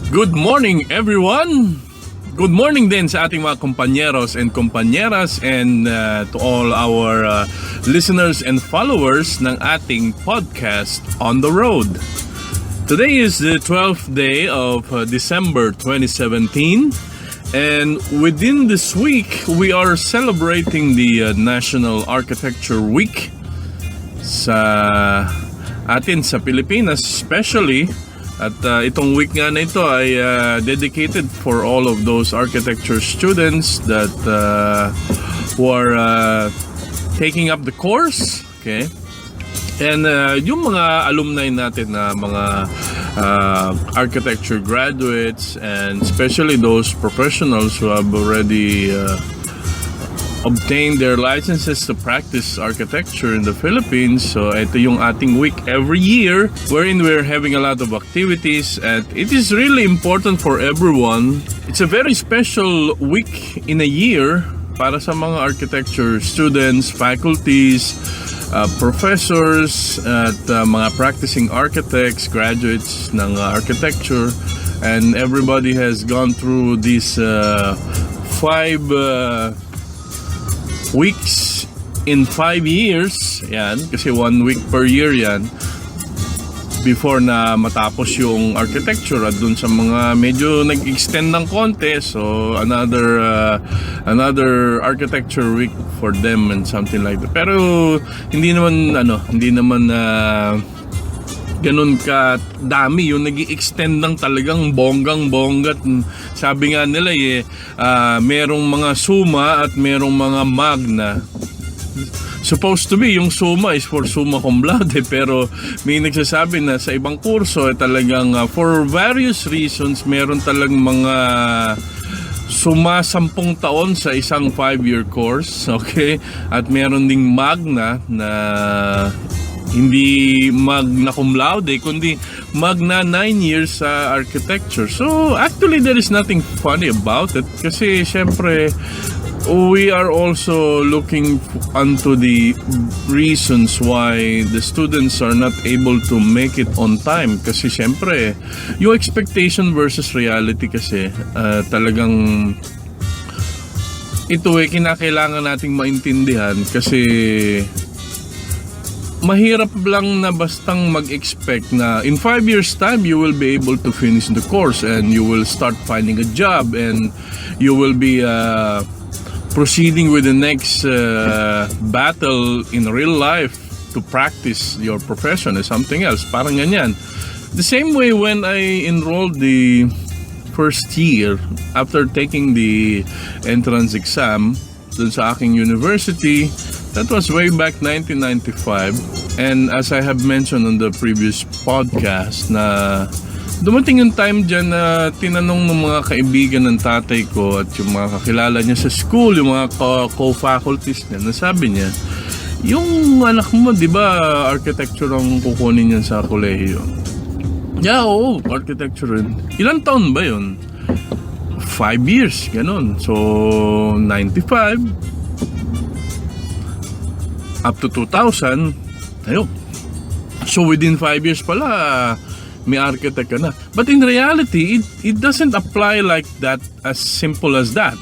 Good morning everyone! Good morning din sa ating mga kompanyeros and kompanyeras and to all our listeners and followers ng ating podcast On The Road. Today is the 12th day of December 2017 and within this week we are celebrating the National Architecture Week sa atin sa Pilipinas especially. At itong week nga na ito ay dedicated for all of those architecture students that who are taking up the course, okay? And yung mga alumni natin na mga architecture graduates and especially those professionals who have already obtain their licenses to practice architecture in the Philippines. So ito yung ating week every year wherein we're having a lot of activities and it is really important for everyone. It's a very special week in a year para sa mga architecture students, faculties, professors at mga practicing architects, graduates ng architecture, and everybody has gone through these 5 weeks in 5 years, yan, kasi 1 week per year yan before na matapos yung architecture at dun sa mga medyo nag-extend ng konti, so another architecture week for them and something like that. Pero hindi naman ganun ka dami yung nag-i-extend ng talagang bonggang-bonggat. Sabi nga nila merong mga summa at merong mga magna. Supposed to be yung summa is for summa cum laude, pero may nagsasabi na sa ibang kurso talagang for various reasons meron talagang mga summa 10 taon sa isang 5-year course, okay? At meron ding magna na hindi magna cum laude kundi magna 9 years sa architecture. So actually there is nothing funny about it kasi syempre we are also looking onto the reasons why the students are not able to make it on time kasi syempre yung expectation versus reality kasi talagang ito kinakailangan nating maintindihan kasi mahirap lang na bastang mag-expect na in 5 years time you will be able to finish the course and you will start finding a job and you will be proceeding with the next battle in real life to practice your profession or something else. Parang ganyan. The same way when I enrolled the first year after taking the entrance exam dun sa aking university, that was way back 1995. And as I have mentioned on the previous podcast na dumating yung time dyan na tinanong ng mga kaibigan ng tatay ko at yung mga kakilala niya sa school, yung mga co-faculties niya, nasabi niya, yung anak mo, di ba, architecture ang kukunin niyan sa kolehiyo? Yeah, oo, architecture rin. Ilang taon ba yun? 5 years, ganun. So, 95 up to 2000, ayun. So, within 5 years pala, may architect ka na. But in reality, it doesn't apply like that, as simple as that.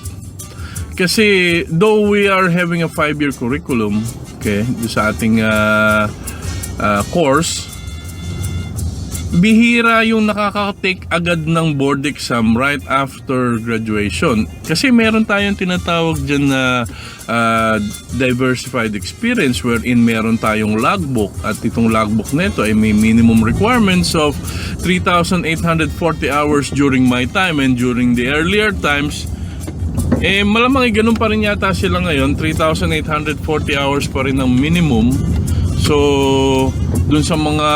Kasi, though we are having a 5-year curriculum, okay, sa ating course, bihira yung nakaka-take agad ng board exam right after graduation. Kasi meron tayong tinatawag dyan na diversified experience wherein meron tayong logbook at itong logbook nito ay may minimum requirements of 3,840 hours during my time and during the earlier times malamang ganun pa rin yata sila ngayon, 3,840 hours pa rin ang minimum. So dun sa mga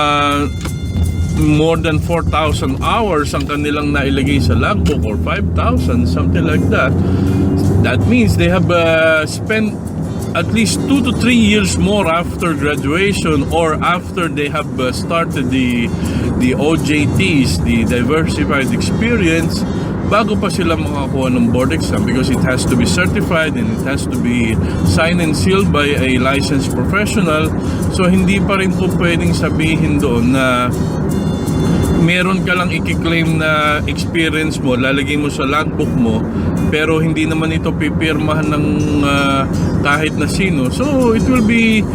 more than 4,000 hours ang kanilang nailagay sa logbook or 5,000, something like that. That means they have spent at least 2 to 3 years more after graduation or after they have started the OJTs, the diversified experience, bago pa sila makakuha ng board exam because it has to be certified and it has to be signed and sealed by a licensed professional. So hindi pa rin po pwedeng sabihin doon na meron ka lang i-claim na experience mo, lalagay mo sa logbook mo, pero hindi naman ito pipirmahan ng kahit na sino. So it will be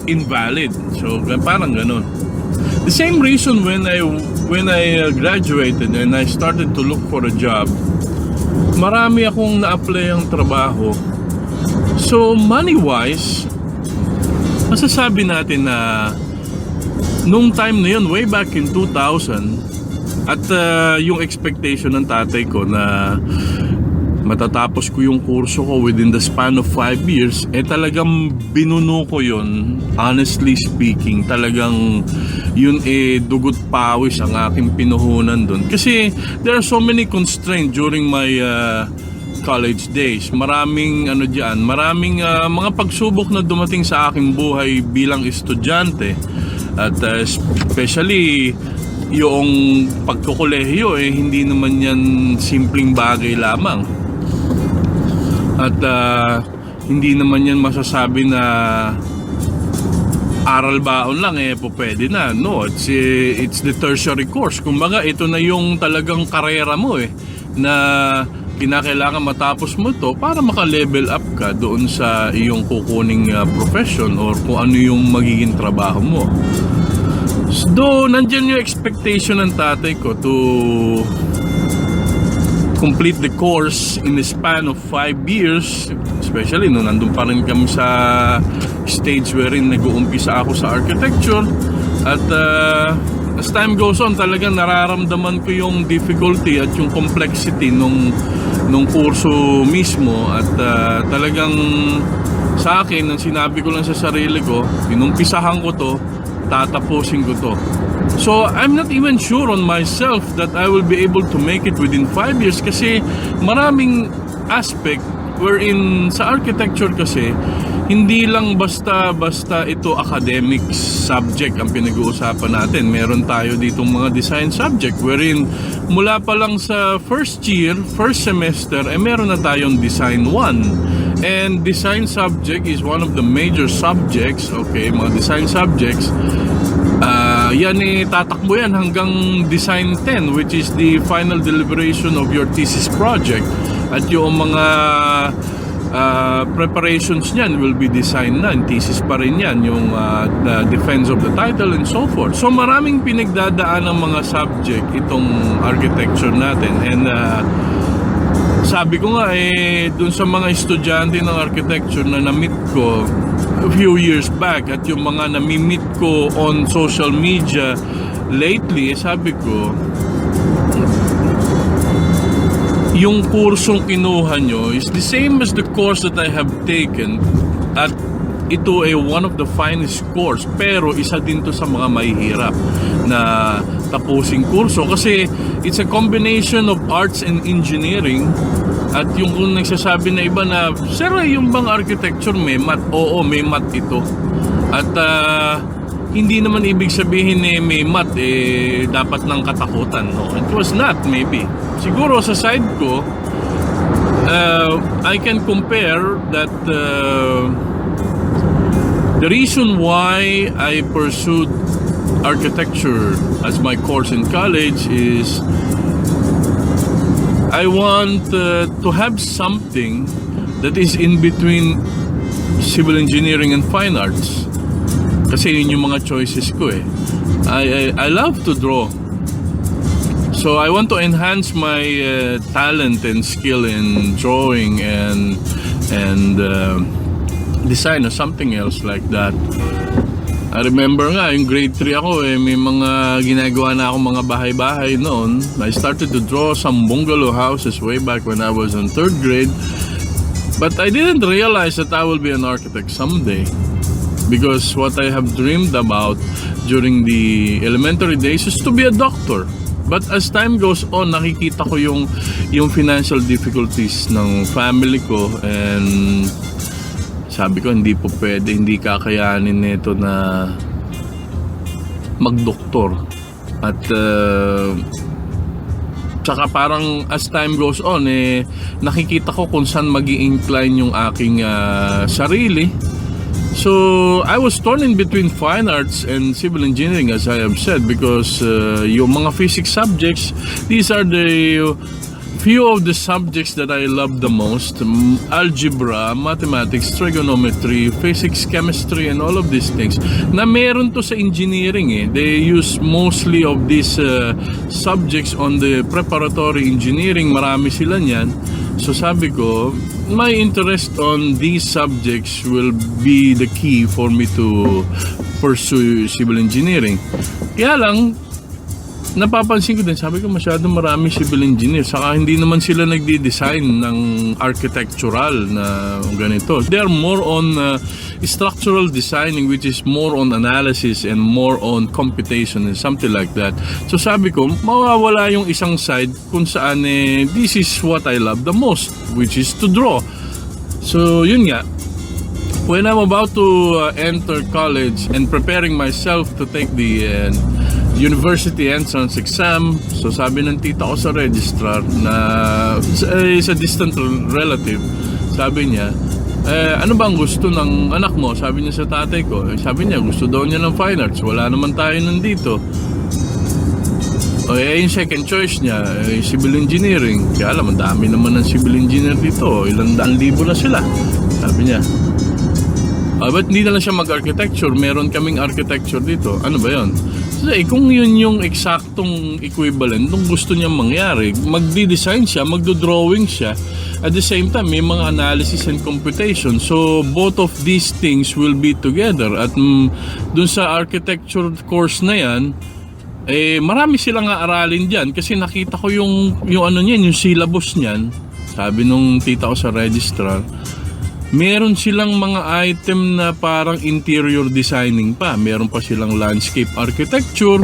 invalid. So parang ganun. The same reason when I graduated and I started to look for a job, marami akong na-apply ang trabaho. So money-wise, masasabi natin na nung time na yun, way back in 2000, at yung expectation ng tatay ko na matatapos ko yung kurso ko within the span of 5 years, talagang binuno ko yun. Honestly speaking, talagang yun dugot pawis ang aking pinuhunan dun. Kasi there are so many constraints during my college days. Maraming maraming mga pagsubok na dumating sa aking buhay bilang estudyante. At especially yung pagkukolehiyo, hindi naman yan simpleng bagay lamang. At hindi naman yan masasabi na aral baon lang pwede na. No, it's the tertiary course. Kumbaga ito na yung talagang karera mo na kinakailangan matapos mo to para maka-level up ka doon sa iyong kukuning profession or kung ano yung magiging trabaho mo. So, nandyan yung expectation ng tatay ko to complete the course in the span of 5 years, especially no nandun pa rin kami sa stage wherein nag-uumpisa ako sa architecture. At as time goes on, talagang nararamdaman ko yung difficulty at yung complexity nung kurso mismo. At talagang sa akin, nang sinabi ko lang sa sarili ko, inumpisahan ko to, tatapusin ko to. So I'm not even sure on myself that I will be able to make it within 5 years, kasi maraming aspect wherein sa architecture kasi hindi lang basta ito academic subject ang pinag-uusapan natin. Meron tayo ditong mga design subject wherein mula pa lang sa first year, first semester, meron na tayong design 1. And design subject is one of the major subjects, okay, mga design subjects. Yan tatakbo yan hanggang design 10, which is the final deliberation of your thesis project. At yung mga preparations niyan will be design na, thesis pa rin yan, yung the defense of the title and so forth. So maraming pinagdadaan ng mga subject itong architecture natin. And sabi ko nga dun sa mga estudyante ng architecture na na-meet ko a few years back at yung mga nami-meet ko on social media lately, sabi ko, yung kursong kinuha nyo is the same as the course that I have taken, at ito one of the finest course, pero isa din to sa mga mahihirap na tapusing kurso kasi it's a combination of arts and engineering. At yung kung nagsasabi na iba na, sir, yung bang architecture may math? Oo, may math ito. At hindi naman ibig sabihin may math dapat ng katakutan. No? It was not, maybe. Siguro sa side ko, I can compare that the reason why I pursued architecture as my course in college is I want to have something that is in between civil engineering and fine arts. Kasi yun yung mga choices ko I love to draw. So I want to enhance my talent and skill in drawing and design or something else like that. I remember nga, yung grade 3 ako may mga ginagawa na akong mga bahay-bahay noon. I started to draw some bungalow houses way back when I was in 3rd grade. But I didn't realize that I will be an architect someday. Because what I have dreamed about during the elementary days is to be a doctor. But as time goes on, nakikita ko yung financial difficulties ng family ko, and sabi ko hindi po pwede, hindi kakayanin nito na magdoktor. At tsaka parang as time goes on nakikita ko kung saan magi-incline yung aking sarili. So I was torn in between fine arts and civil engineering, as I have said, because yung mga physics subjects, these are the few of the subjects that I love the most. Algebra, mathematics, trigonometry, physics, chemistry, and all of these things. Na meron to sa engineering eh. They use mostly of these subjects on the preparatory engineering. Marami sila niyan. So sabi ko, my interest on these subjects will be the key for me to pursue civil engineering. Kaya lang, napapansin ko din, sabi ko masyadong marami civil engineers, saka hindi naman sila nagdi-design ng architectural na ganito. They are more on structural designing, which is more on analysis and more on computation and something like that. So sabi ko, mawawala yung isang side kung saan this is what I love the most, which is to draw. So yun nga, when I'm about to enter college and preparing myself to take the university entrance exam, so sabi ng tita ko sa registrar na is a distant relative, sabi niya, ano bang gusto ng anak mo? Sabi niya sa tatay ko, sabi niya gusto daw niya ng fine arts, wala naman tayo nandito. Yung second choice niya, civil engineering. Kaya alam, dami naman ng civil engineer dito, ilang daan libo na sila, sabi niya. Ba't hindi na lang siya mag-architecture? Meron kaming architecture dito. Ano ba yun? So, kung yun yung eksaktong equivalent nung gusto niyang mangyari, magdi-design siya, magdo-drawing siya, at the same time, may mga analysis and computation. So, both of these things will be together. At dun sa architecture course na yan, marami silang aaralin dyan kasi nakita ko yung ano niyan, yung syllabus niyan. Sabi nung tita ko sa registrar, meron silang mga item na parang interior designing pa. Meron pa silang landscape architecture.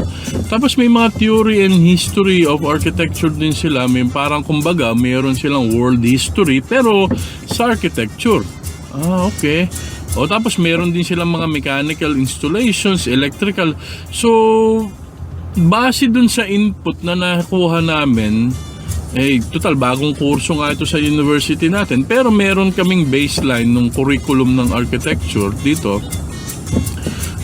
Tapos may mga theory and history of architecture din sila. May parang kumbaga, meron silang world history pero sa architecture. Okay. Tapos meron din silang mga mechanical installations, electrical. So, base dun sa input na nakuha namin, total bagong kurso nga ito sa university natin, pero meron kaming baseline ng curriculum ng architecture dito.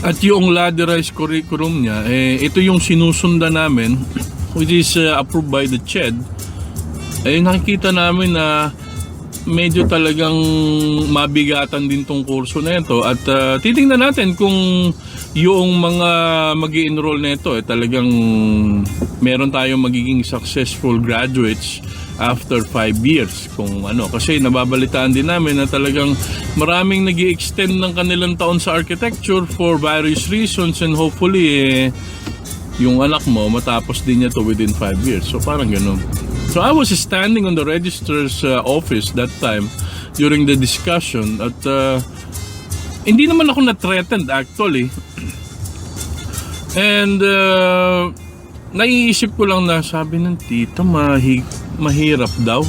At yung ladderized curriculum niya, ito yung sinusundan namin, which is approved by the CHED. Nakikita namin na medyo talagang mabigatan din tong kurso na ito. At titingnan natin kung yung mga mag-i-enroll na ito talagang meron tayong magiging successful graduates after 5 years. Kung ano, kasi nababalitaan din namin na talagang maraming nag-i-extend ng kanilang taon sa architecture for various reasons, and hopefully yung anak mo matapos din niya to within 5 years. So parang ganun. So I was standing on the registrar's office that time during the discussion, at hindi naman ako na-threatened actually. And naiisip ko lang na sabi ng tita, mahirap daw.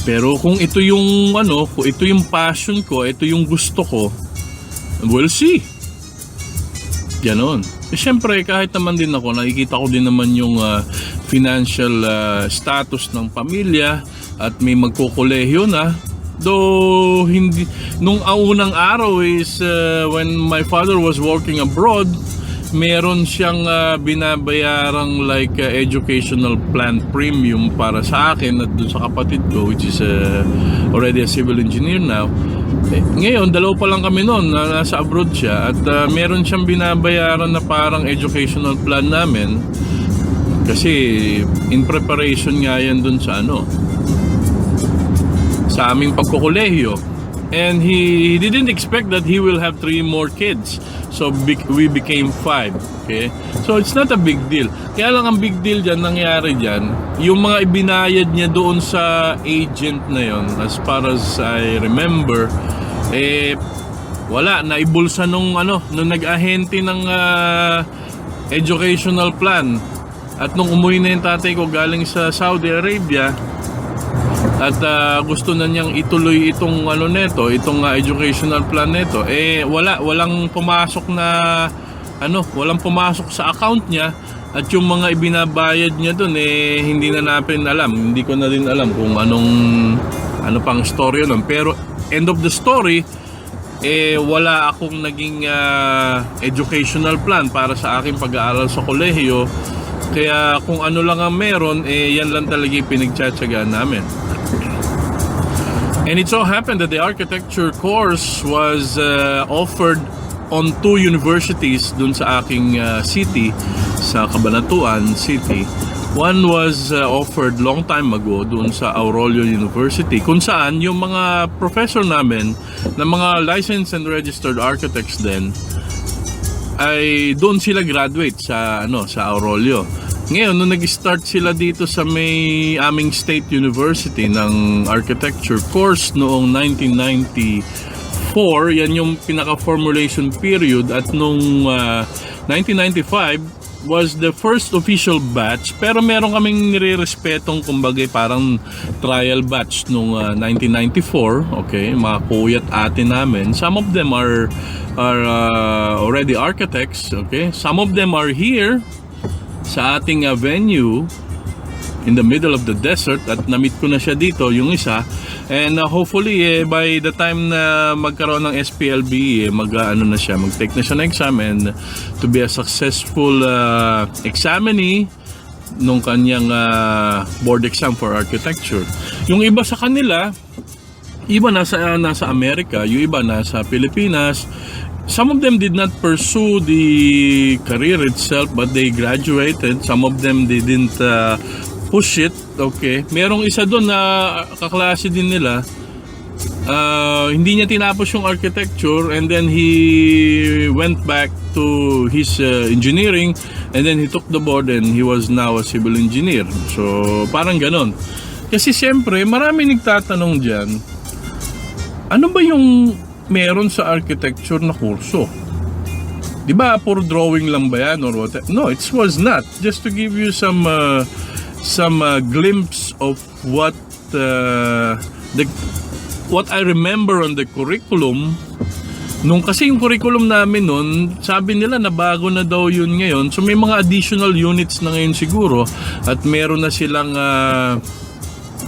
Pero kung ito yung kung ito yung passion ko, ito yung gusto ko, we'll see. Ganon. Siyempre, kahit naman din ako, nakikita ko din naman yung financial status ng pamilya at may magkukolehiyo na. Though, hindi, nung unang araw is when my father was working abroad, meron siyang binabayarang like educational plan premium para sa akin at dun sa kapatid ko, which is already a civil engineer now. Ngayon, dalawa pa lang kami noon na nasa abroad siya, at meron siyang binabayaran na parang educational plan namin kasi in preparation nga yan dun sa sa aming pagkukolehiyo. And he didn't expect that he will have 3 more kids. So we became 5. Okay? So it's not a big deal. Kaya lang ang big deal dyan, nangyari dyan, yung mga ibinayad niya doon sa agent na yon, as far as I remember, wala, naibulsa nung nag-ahente ng educational plan. At nung umuwi na yung tatay ko galing sa Saudi Arabia, at gusto na niyang ituloy itong itong educational plan nito, walang pumasok na walang pumasok sa account niya, at yung mga ibinabayad niya doon hindi na natin alam. Hindi ko na din alam kung ano pang story nun. Pero end of the story, wala akong naging educational plan para sa aking pag-aaral sa kolehiyo. Kaya kung ano lang ang meron, yan lang talaga yung pinagtsatsagaan namin. And it so happened that the architecture course was offered on 2 universities dun sa aking city, sa Cabanatuan City. One was offered long time ago dun sa Aurelio University, kung saan yung mga professor namin na mga licensed and registered architects din ay doon sila graduate sa sa Aurelio. Ngayon, nung nag-start sila dito sa aming State University ng architecture course noong 1994, yan yung pinaka-formulation period, at nung 1995 was the first official batch, pero meron kaming nire-respetong kumbaga parang trial batch nung 1994, okay, mga kuya't ate namin. Some of them are already architects, okay, some of them are here sa ating venue in the middle of the desert, at na-meet ko na siya dito, yung isa. And hopefully by the time na magkaroon ng SPLB, na siya, mag-take na siya ng exam, and to be a successful examinee nung kanyang board exam for architecture. Yung iba sa kanila, iba nasa Amerika, yung iba nasa Pilipinas. Some of them did not pursue the career itself, but they graduated. Some of them they didn't push it, okay. Merong isa doon na kaklase din nila, hindi niya tinapos yung architecture, and then he went back to his engineering, and then he took the board and he was now a civil engineer. So parang ganon. Kasi siyempre marami nagtatanong dyan, ano ba yung meron sa architecture na kurso? Di ba puro drawing lang ba yan or what? No, it was not. Just to give you some glimpse of what I remember on the curriculum. Nung kasi yung curriculum namin nun, sabi nila na bago na daw yun ngayon. So may mga additional units na ngayon siguro, at meron na silang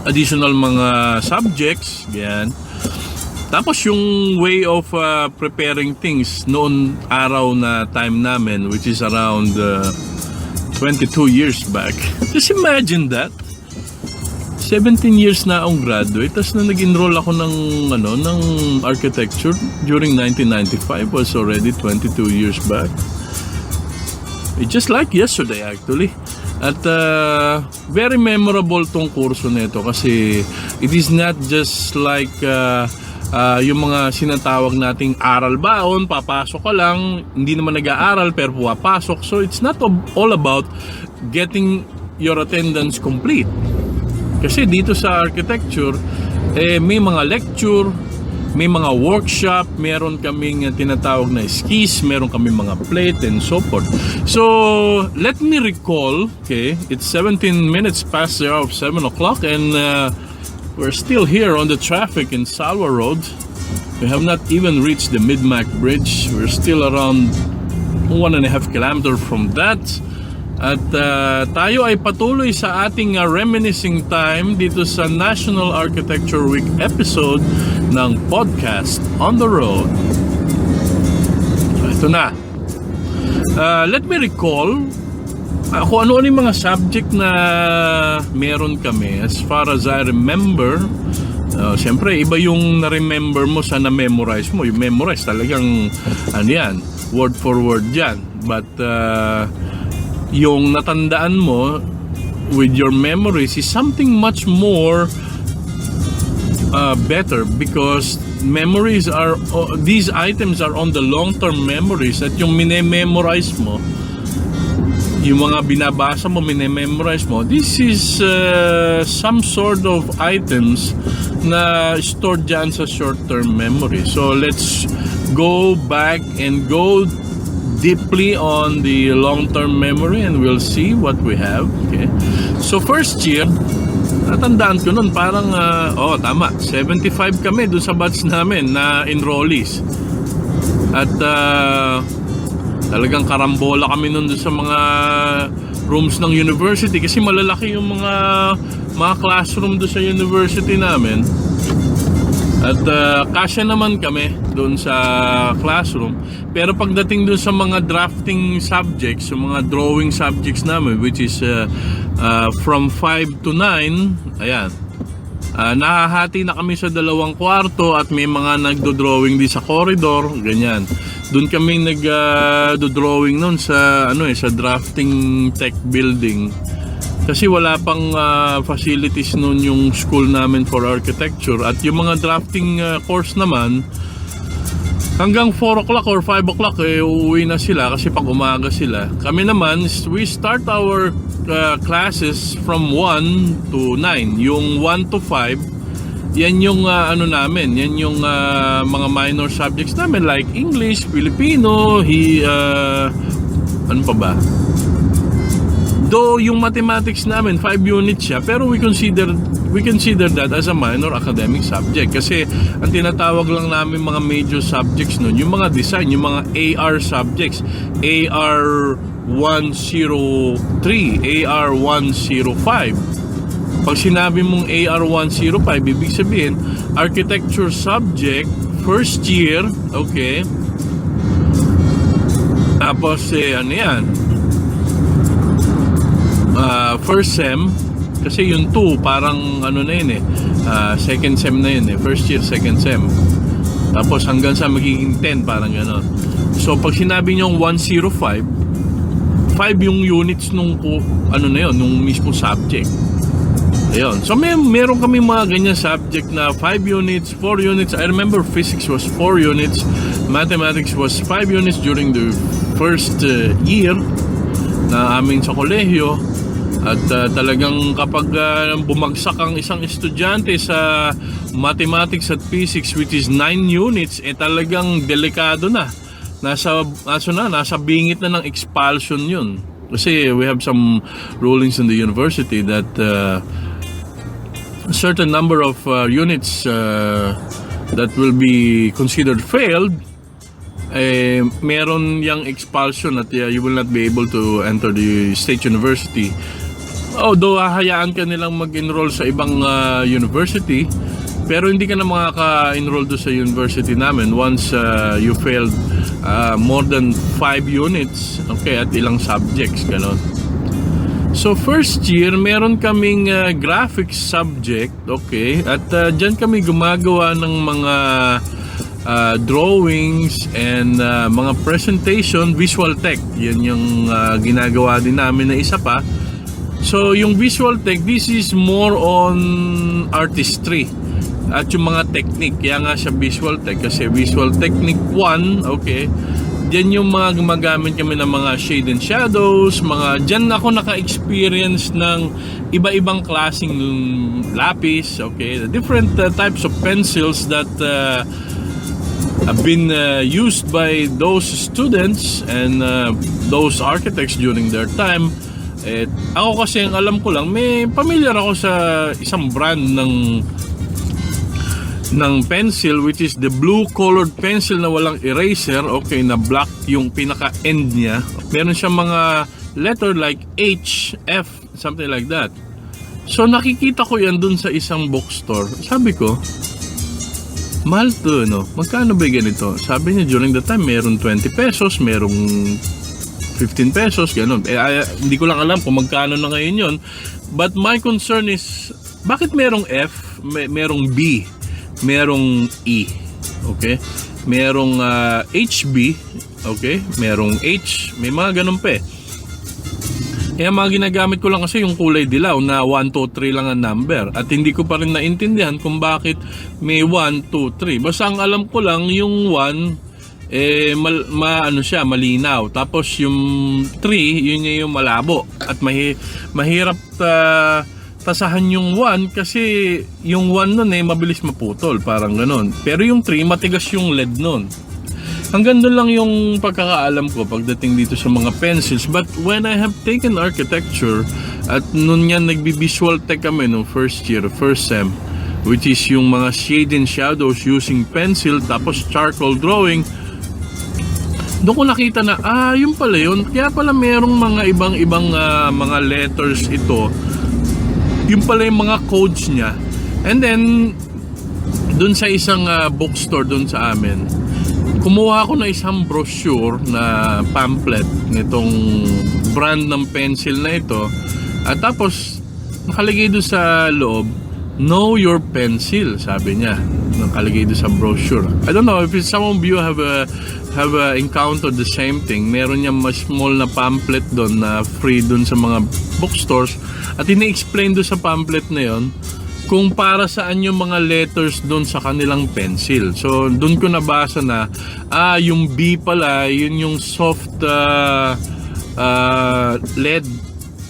additional mga subjects, yan. Tapos yung way of preparing things noon araw na time namin, which is around 22 years back. Just imagine that. 17 years na akong graduate, tapos na nag-enroll ako ng architecture during 1995 was already 22 years back. It's just like yesterday actually. At very memorable tong kurso nito kasi it is not just like yung mga sinatawag nating aral baon, papasok ka lang, hindi naman nag-aaral pero pumapasok. So it's not all about getting your attendance complete. Kasi dito sa architecture, may mga lecture, may mga workshop, meron kaming tinatawag na skis, meron kaming mga plate and so forth. So let me recall, okay, it's 17 minutes past the hour of 7 o'clock, and we're still here on the traffic in Salwa Road. We have not even reached the Mid-Mac Bridge. We're still around 1.5 kilometers from that. At tayo ay patuloy sa ating reminiscing time dito sa National Architecture Week episode ng podcast On The Road. So ito na. Let me recall kung ano yung mga subject na meron kami. As far as I remember, siyempre iba yung na-remember mo sa na-memorize mo. Yung memorize talagang yan, word for word yan. But yung natandaan mo with your memories is something much more better, because memories are, these items are on the long-term memories, at yung mine-memorize mo, yung mga binabasa mo, mine-memorize mo, this is some sort of items na stored dyan sa short-term memory. So let's go back and go deeply on the long-term memory, and we'll see what we have. Okay. So first year, natandaan ko nun parang tama, 75 kami doon sa batch namin na enrollees. At talagang karambola kami nun sa mga rooms ng university kasi malalaki yung mga classroom doon sa university namin. At kasya naman kami doon sa classroom. Pero pagdating doon sa mga drafting subjects, yung mga drawing subjects namin, which is from 5 to 9, ayan, nahahati na kami sa 2 kwarto at may mga nagdo-drawing din sa corridor, ganyan. Doon kami nag-drawing noon sa sa drafting tech building. Kasi wala pang facilities noon yung school namin for architecture. At yung mga drafting course naman, hanggang 4 o'clock or 5 o'clock uuwi na sila kasi pag umaga sila. Kami naman, we start our classes from 1 to 9. Yung 1 to 5, yan yung namin, yan yung mga minor subjects namin like English, Filipino, ano pa ba? Though yung mathematics namin 5 units siya, pero we consider that as a minor academic subject kasi ang tinatawag lang namin mga major subjects nun, yung mga design, yung mga AR subjects, AR 103, AR 105. Pag sinabi mong AR 105, ibig sabihin architecture subject first year, okay? Tapos ano yan, first sem, kasi yung 2 parang ano na yun second sem na yun first year, second sem, tapos hanggang sa magiging 10, parang gano'n. So pag sinabi nyo 105, 5 yung units nung na yun, nung mismo subject. Ayun. So meron kami mga ganyan subject na 5 units, 4 units. I remember physics was 4 units, mathematics was 5 units during the first year na amin sa kolehiyo. At talagang kapag bumagsak ang isang estudyante sa mathematics at physics, which is 9 units, talagang delikado na. Nasa bingit na ng expulsion yun. Kasi we have some rulings in the university that a certain number of units that will be considered failed, meron yung expulsion at you will not be able to enter the state university. Although hahayaan ka nilang mag-enroll sa ibang university, pero hindi ka na makaka-enroll doon sa university namin once you failed more than 5 units, okay, at ilang subjects, gano'n. So first year, meron kaming graphics subject, okay, at dyan kami gumagawa ng mga drawings and mga presentation, visual tech. Yan yung ginagawa din namin na isa pa. So yung visual tech, this is more on artistry at yung mga technique. Kaya nga siya visual tech kasi visual technique 1, okay, dyan yung mga gumagamit kami ng mga shade and shadows, dyan ako naka-experience ng iba-ibang klaseng lapis, okay, the different types of pencils that have been used by those students and those architects during their time. Ako kasi ang alam ko lang, may familiar ako sa isang brand ng pencil, which is the blue colored pencil na walang eraser, okay, na black yung pinaka end niya. Meron siyang mga letter like H, F, something like that. So nakikita ko yan dun sa isang bookstore. Sabi ko, mahal to, no? Magkano ba ganito? Sabi niya during the time meron 20 pesos, merong 15 pesos, gano'n. Hindi ko lang alam kung magkano na ngayon yun. But my concern is, bakit merong F, merong B, merong E, okay? Merong HB, okay? Merong H, may mga ganun pa eh. Kaya mga ginagamit ko lang kasi yung kulay dilaw na 1, 2, 3 lang ang number. At hindi ko pa rin naintindihan kung bakit may 1, 2, 3. Basta ang alam ko lang, yung 1, siya, malinaw. Tapos yung 3, yun yung malabo. At mahirap tasahan yung 1 kasi yung 1 nun mabilis maputol, parang ganon. Pero yung 3, matigas yung lead nun. Hanggang doon lang yung pagkakaalam ko pagdating dito sa mga pencils. But when I have taken architecture, at nun yan nagbi-visual tech kami no first year, first sem, which is yung mga shade and shadows using pencil, tapos charcoal drawing, doon ko nakita na, yun pala yun. Kaya pala merong mga ibang mga letters ito. Yun pala yung mga codes niya. And then, dun sa isang bookstore dun sa amin, kumuha ako na isang brochure na pamphlet nitong brand ng pencil na ito. At tapos nakalagay doon sa loob, "Know your pencil," sabi niya. Nakalagay doon sa brochure. I don't know if some of you have encountered the same thing. Meron niya mas small na pamphlet doon na free doon sa mga bookstores. At ini-explain doon sa pamphlet na yon kung para saan yung mga letters doon sa kanilang pencil. So doon ko nabasa na yung B pala, yun yung soft lead,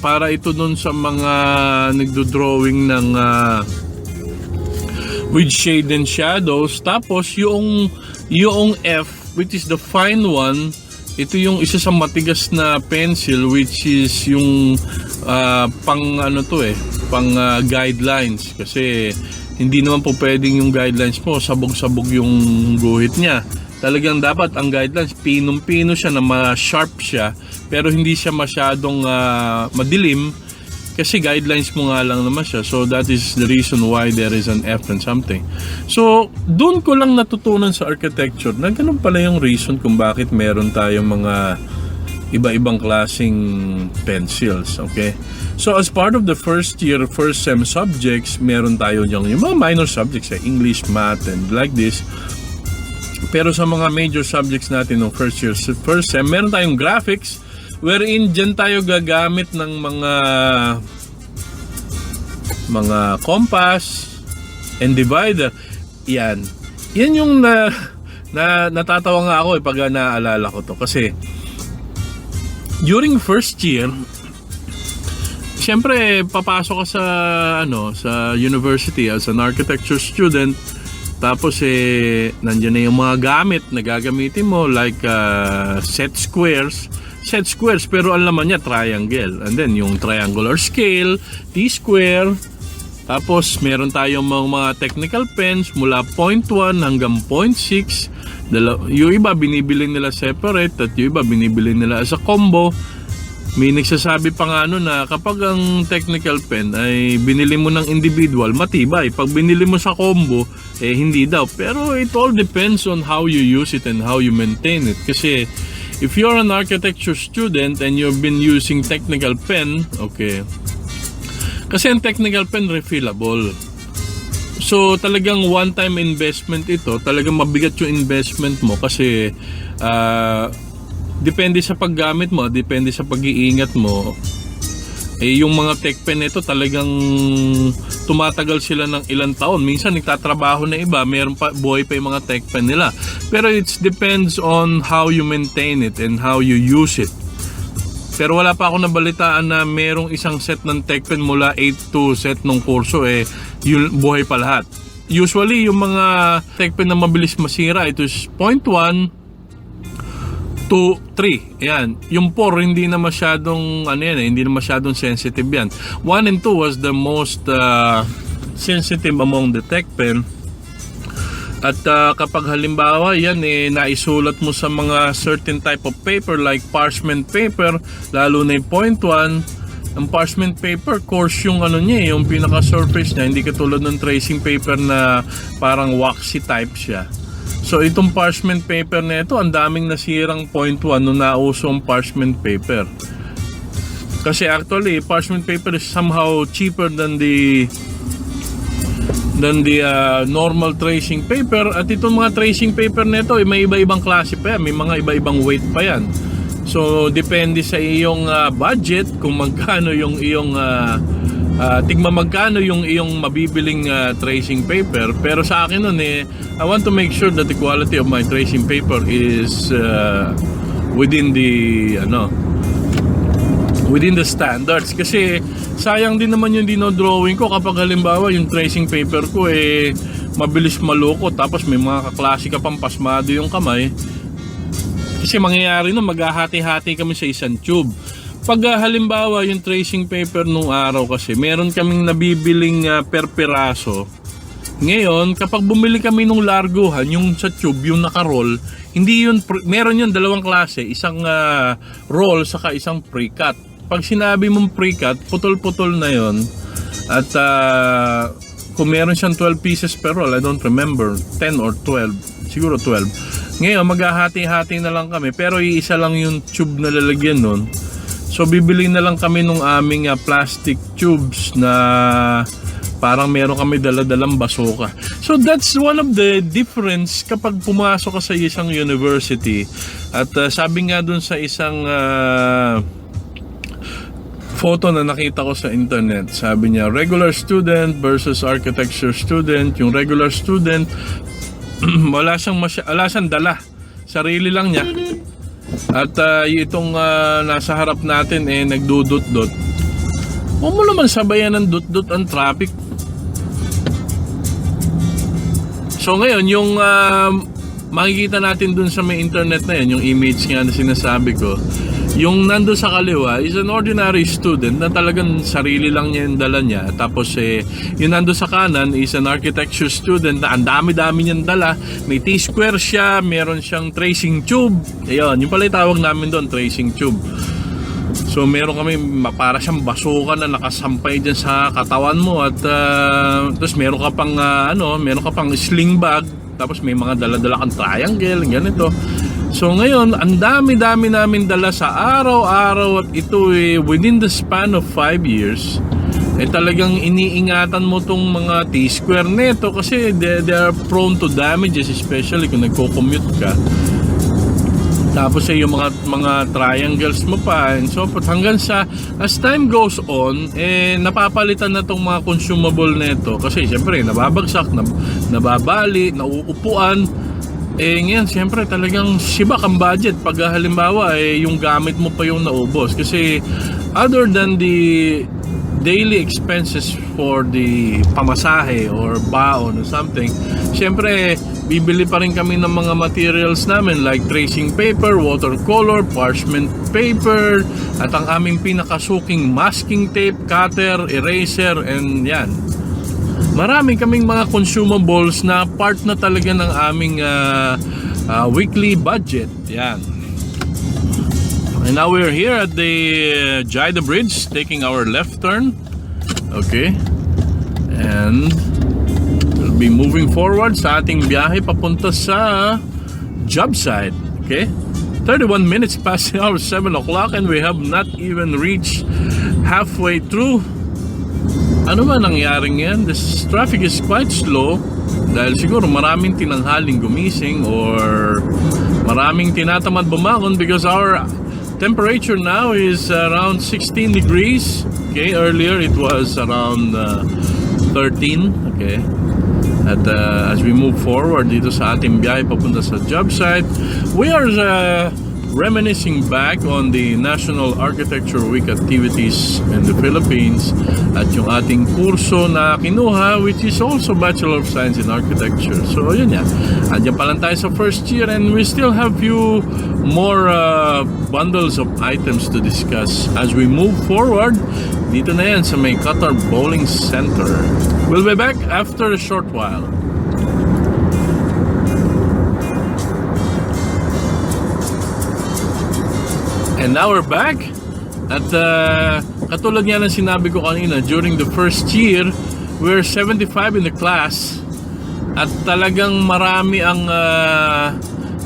para ito doon sa mga nagdo-drawing ng with shade and shadows. Tapos yung F, which is the fine one, ito yung isa sa matigas na pencil, which is yung pang guidelines, kasi hindi naman po pwedeng yung guidelines mo sabog-sabog yung guhit niya. Talagang dapat ang guidelines pinong-pino siya, na ma-sharp siya, pero hindi siya masyadong madilim, kasi guidelines mo nga lang naman siya. So that is the reason why there is an F and something. So doon ko lang natutunan sa architecture na ganun pala yung reason kung bakit meron tayong mga iba-ibang klaseng pencils. Okay, so as part of the first sem subjects, meron tayo yung mga minor subjects, English, math, and like this. Pero sa mga major subjects natin ng first sem, meron tayong graphics, wherein dyan tayo gagamit ng mga compass and divider. Yan yung natatawa nga ako pag naaalala ko to, kasi during first year, siyempre papasok ka sa university as an architecture student. Tapos nandiyan na yung mga gamit na gagamitin mo, like set squares, pero ang laman niya triangle, and then yung triangular scale, T-square. Tapos meron tayong mga technical pens mula 0.1 hanggang 0.6. Yung iba binibili nila separate, at yung iba binibili nila as a combo. May nagsasabi pa nga na kapag ang technical pen ay binili mo ng individual, matibay. Pag binili mo sa combo, hindi daw. Pero it all depends on how you use it and how you maintain it. Kasi if you're an architecture student and you've been using technical pen, okay, kasi ang technical pen refillable. So talagang one-time investment ito. Talagang mabigat yung investment mo, kasi depende sa paggamit mo, depende sa pag-iingat mo. Yung mga tech pen nito talagang tumatagal sila ng ilang taon. Minsan nagtatrabaho na iba, mayroon pa, buhay pa yung mga tech pen nila. Pero it depends on how you maintain it and how you use it. Pero wala pa ako nabalitaan na merong isang set ng tech pen mula 8 to set ng kurso, yung buhay pa lahat. Usually yung mga tech pen na mabilis masira, ito is 0.1 to 3. Ayan. Yung 4 hindi na masyadong hindi na masyadong sensitive yan. 1 and 2 was the most sensitive among the tech pen. At kapag halimbawa yan naisulat mo sa mga certain type of paper like parchment paper, lalo na yung 0.1, ang parchment paper coarse yung niya, yung pinaka surface niya, hindi katulad ng tracing paper na parang waxy type siya. So itong parchment paper na ito, ang daming nasirang 0.1 nung nauso ang parchment paper. Kasi actually, parchment paper is somehow cheaper than the normal tracing paper. At itong mga tracing paper na ito, may iba-ibang klase pa yan, may mga iba-ibang weight pa yan. So depende sa iyong budget kung magkano yung iyong magkano yung iyong mabibiling tracing paper. Pero sa akin I want to make sure that the quality of my tracing paper is within the standards. Kasi sayang din naman yung dino-drawing ko kapag halimbawa yung tracing paper ko mabilis maloko, tapos may mga kaklase ka pang pasmado yung kamay. Kasi mangyayari maghahati-hati kami sa isang tube. Pag halimbawa yung tracing paper nung araw, kasi meron kaming nabibiling per piraso. Ngayon, kapag bumili kami nung larguhan, yung sa tube, yung naka-roll, hindi yun, meron yun dalawang klase, isang roll saka isang pre-cut. Pag sinabi mong pre-cut, putol-putol na yun. At kung meron siyang 12 pieces per roll, I don't remember, 10 or 12, siguro 12. Ngayon, maghahati-hati na lang kami, pero iisa lang yung tube na lalagyan nun. So, bibili na lang kami nung aming plastic tubes na parang meron kami dala-dalang basoka. So, that's one of the difference kapag pumasok ka sa isang university. At sabi nga dun sa isang photo na nakita ko sa internet, sabi niya, regular student versus architecture student. Yung regular student, wala siyang dala. Sarili lang niya. At itong nasa harap natin nagdudot-dot. Huwag mo naman sabayan ng dot-dot ang traffic. So ngayon, yung makikita natin dun sa may internet na yan, yung image nga na sinasabi ko, yung nando sa kaliwa is an ordinary student na talagang sarili lang niya yung dala niya. Tapos yung nando sa kanan is an architecture student na ang dami-dami niyang dala. May T-square siya, meron siyang tracing tube. Ayun, yung pala yung tawag namin doon, tracing tube. So meron kami para siyang basuka na nakasampay dyan sa katawan mo. At tapos meron ka pang sling bag. Tapos may mga dala-dala kang triangle, ganito. So ngayon, ang dami-dami namin dala sa araw-araw, at ito within the span of 5 years, talagang iniingatan mo tong mga T-square nito kasi they are prone to damages, especially kung nagko-commute ka. Tapos yung mga triangles mo pa and so forth, hanggang sa as time goes on, napapalitan na tong mga consumable nito kasi siyempre nababagsak, nababali, nauupuan. Ngayon, siyempre talagang sibak ang budget pag halimbawa yung gamit mo pa yung naubos. Kasi other than the daily expenses for the pamasahe or baon or something, siyempre bibili pa rin kami ng mga materials namin like tracing paper, watercolor, parchment paper, at ang aming pinakasuking masking tape, cutter, eraser, and yan. Marami kaming mga consumables na part na talaga ng aming weekly budget. Yan. And now we're here at the Jaida Bridge, taking our left turn. Okay. And we'll be moving forward sa ating biyahe papunta sa job site. Okay. 31 minutes past the hour 7 o'clock and we have not even reached halfway through. Ano ba nangyaring yan? This traffic is quite slow dahil siguro maraming tinanghaling gumising or maraming tinatamad bumangon because our temperature now is around 16 degrees. Okay, earlier it was around 13. Okay. At as we move forward dito sa ating biyahe papunta sa job site, we are reminiscing back on the National Architecture Week activities in the Philippines at yung ating kurso na kinuha, which is also Bachelor of Science in Architecture. So yun yan, andyan pa lang tayo sa first year and we still have few more bundles of items to discuss as we move forward. Dito na yan sa may Qatar Bowling Center. We'll be back after a short while. And now we're back. At katulad nga ng sinabi ko kanina, during the first year, we're 75 in the class. At talagang marami ang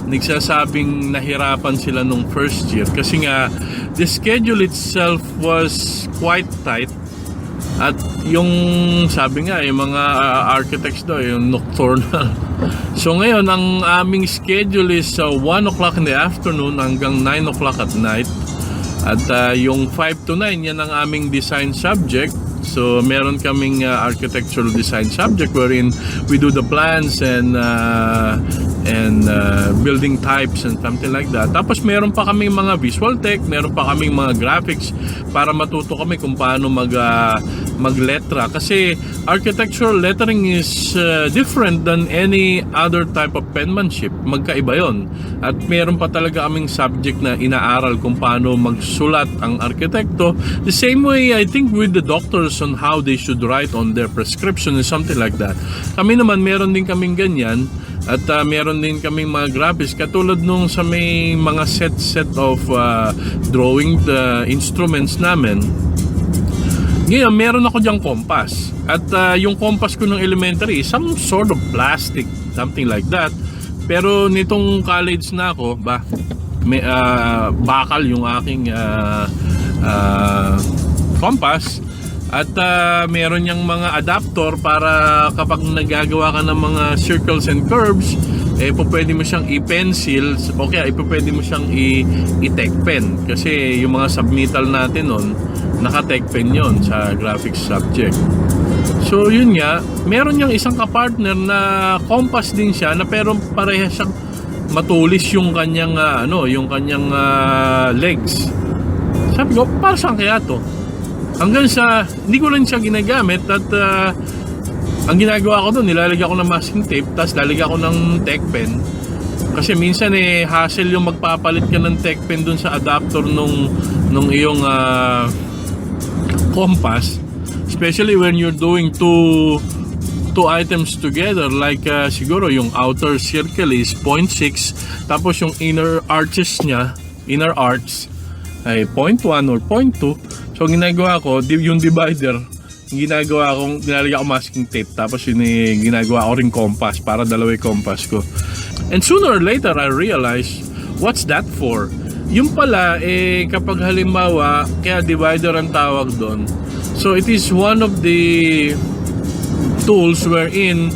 nagsasabing nahirapan sila nung first year. Kasi nga, the schedule itself was quite tight. At yung sabi nga, yung mga architects daw, yung nocturnal. So ngayon, ang aming schedule is 1 o'clock in the afternoon hanggang 9 o'clock at night. At yung 5 to 9, yan ang aming design subject. So meron kaming architectural design subject wherein we do the plans and building types and something like that. Tapos meron pa kaming mga visual tech, meron pa kaming mga graphics para matuto kami kung paano magletra. Kasi architectural lettering is different than any other type of penmanship. Magkaiba yon. At meron pa talaga kaming subject na inaaral kung paano magsulat ang arkitekto. The same way, I think, with the doctors on how they should write on their prescription and something like that. Kami naman, meron din kaming ganyan. At meron din kaming mga graphics katulad nung sa may mga set of drawing instruments namin. Ngayon, meron ako dyang compass. At yung compass ko ng elementary, some sort of plastic, something like that. Pero nitong college na ako, bakal yung aking compass. At meron niyang mga adapter para kapag nagagawa ka ng mga circles and curves, pwede mo siyang i-pencil o kaya pwede mo siyang i-tech pen. Kasi yung mga submittal natin nun, naka-tech pen yon sa graphics subject. So yun nga, meron niyang isang kapartner na compass din siya na pero pareha siyang matulis yung kanyang yung kanyang legs. Sabi ko, para saan kaya to? Hanggang sa hindi ko lang siya ginagamit at ang ginagawa ko doon, nilalagyan ko ng masking tape tapos lalagyan ko ng tech pen. Kasi minsan hassle yung magpapalit ka ng tech pen doon sa adapter nung iyong compass, especially when you're doing two items together, like siguro yung outer circle is 0.6 tapos yung inner arch ay 0.1 or 0.2. So ginagawa ko yung divider, nilalagyan ko masking tape tapos yun ginagawa ko ring compass para dalawa yung compass ko. And sooner or later I realized what's that for. Yung pala kapag halimbawa, kaya divider ang tawag doon. So it is one of the tools wherein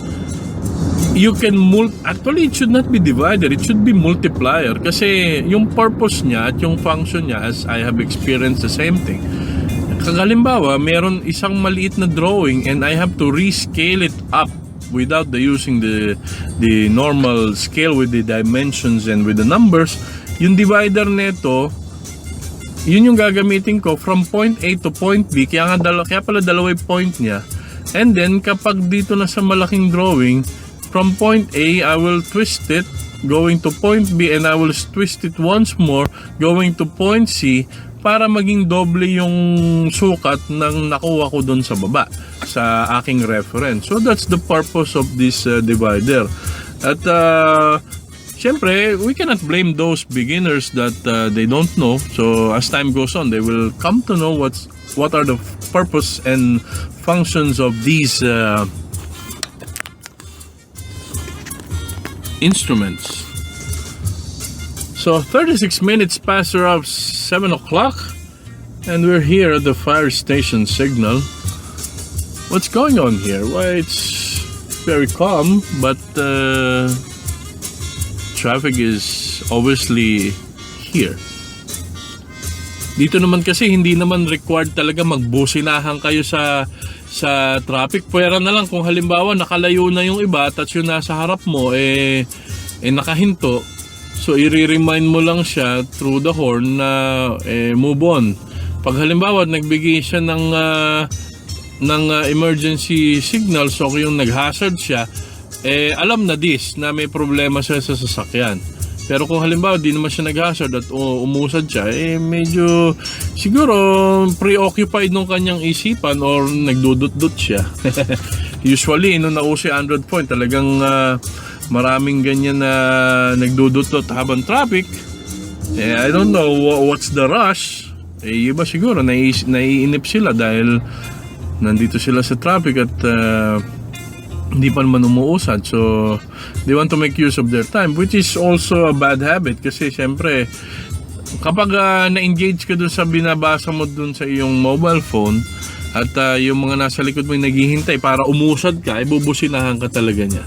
you can actually it should not be divider, it should be multiplier kasi yung purpose niya at yung function niya, as I have experienced the same thing. Halimbawa, meron isang maliit na drawing and I have to rescale it up without using the normal scale with the dimensions and with the numbers. Yung divider nito, yun yung gagamitin ko from point A to point B, kaya pala dalawa yung point niya. And then kapag dito na sa malaking drawing, from point A I will twist it going to point B and I will twist it once more going to point C para maging doble yung sukat ng nakuha ko dun sa baba sa aking reference. So that's the purpose of this divider. At syempre, we cannot blame those beginners that they don't know. So as time goes on, they will come to know what are the purpose and functions of these instruments. So 36 minutes past around 7 o'clock and we're here at the fire station signal. What's going on here? Well, it's very calm, but traffic is obviously here. Dito naman kasi hindi naman required talaga magbusinahan kayo sa traffic. Pwera na lang kung halimbawa nakalayo na yung iba at yung nasa harap mo nakahinto. So i-remind mo lang siya through the horn na move on. Pag halimbawa nagbigay siya ng emergency signal, so yung nag-hazard siya, alam na na may problema siya sa sasakyan. Pero kung halimbawa di naman siya nag-hazard at umusad siya, medyo siguro preoccupied nung kanyang isipan or nagdudut-dut siya. Usually nung nauso yung 100 point, talagang maraming ganyan na nagdudut-dut habang traffic. I don't know what's the rush. Iba siguro naiinip sila dahil nandito sila sa traffic at hindi pa naman umuusad. So they want to make use of their time, which is also a bad habit kasi syempre kapag na-engage ka dun sa binabasa mo dun sa iyong mobile phone at yung mga nasa likod mo yung naghihintay para umusad ka, bubusinahan ka talaga niya.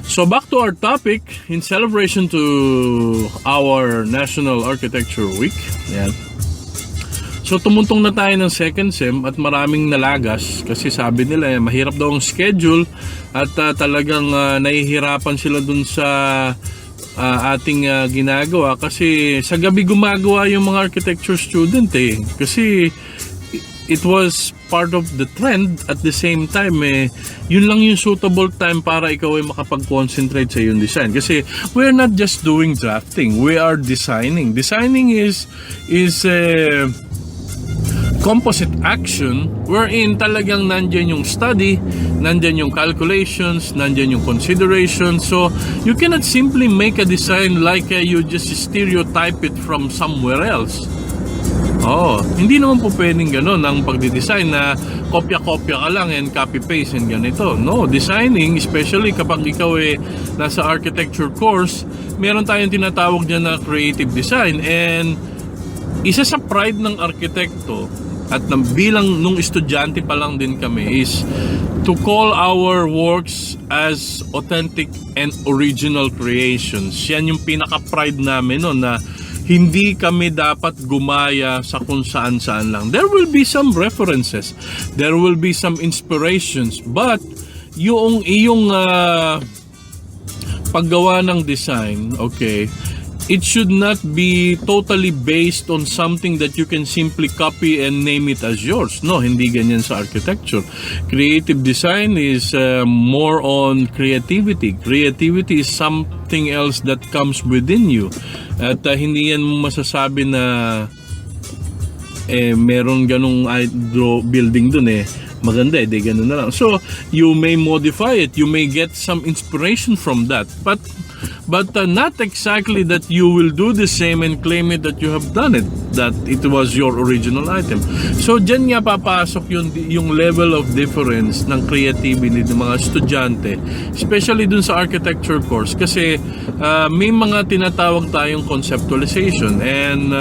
So back to our topic, in celebration to our National Architecture Week. Yan. So tumuntong na tayo ng second sem at maraming nalagas kasi sabi nila mahirap daw ang schedule at talagang nahihirapan sila dun sa ating ginagawa kasi sa gabi gumagawa yung mga architecture student kasi it was part of the trend. At the same time yun lang yung suitable time para ikaw ay makapag-concentrate sa iyong design kasi we're not just doing drafting, we are designing. Designing is composite action wherein talagang nandyan yung study, nandyan yung calculations, nandyan yung consideration. So you cannot simply make a design like you just stereotype it from somewhere else. Hindi naman po pwedeng gano'n ang pagdidesign na kopya-kopya ka lang and copy-paste and ganito. No, designing, especially kapag ikaw nasa architecture course, meron tayong tinatawag dyan na creative design, and isa sa pride ng arkitekto at bilang nung estudyante pa lang din kami is to call our works as authentic and original creations. Yan yung pinaka-pride namin no, na hindi kami dapat gumaya sa kung saan-saan lang. There will be some references, there will be some inspirations, but yung iyong paggawa ng design, okay, it should not be totally based on something that you can simply copy and name it as yours. No, hindi ganyan sa architecture. Creative design is more on creativity. Creativity is something else that comes within you. At hindi yan masasabi na meron ganong building dun maganda di ganun na lang. So you may modify it, you may get some inspiration from that, but not exactly that you will do the same and claim it that you have done it, that it was your original item. So dyan nga papasok yung level of difference ng creativity ng mga estudyante, especially dun sa architecture course, kasi may mga tinatawag tayong conceptualization, and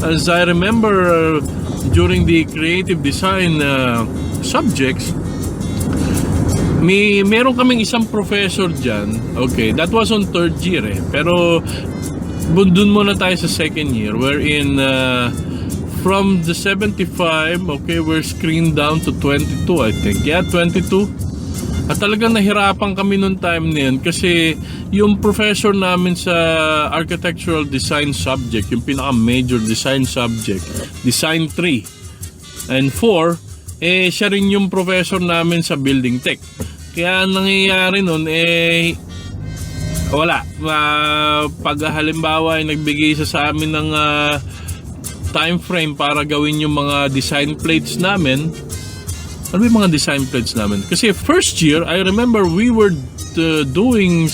as I remember during the creative design subjects, meron kaming isang professor dyan, okay, that was on third year pero dun muna tayo sa second year, wherein from the 75, okay, we're screened down to 22, I think, 22. At talagang nahirapan kami noong time na yun kasi yung professor namin sa architectural design subject, yung pinaka major design subject, design 3 and 4, siya rin yung professor namin sa building tech. Kaya nangyayari nun wala. Pag halimbawa ay nagbigay sa amin ng time frame para gawin yung mga design plates namin. Ano yung mga design plates namin? Kasi first year, I remember we were doing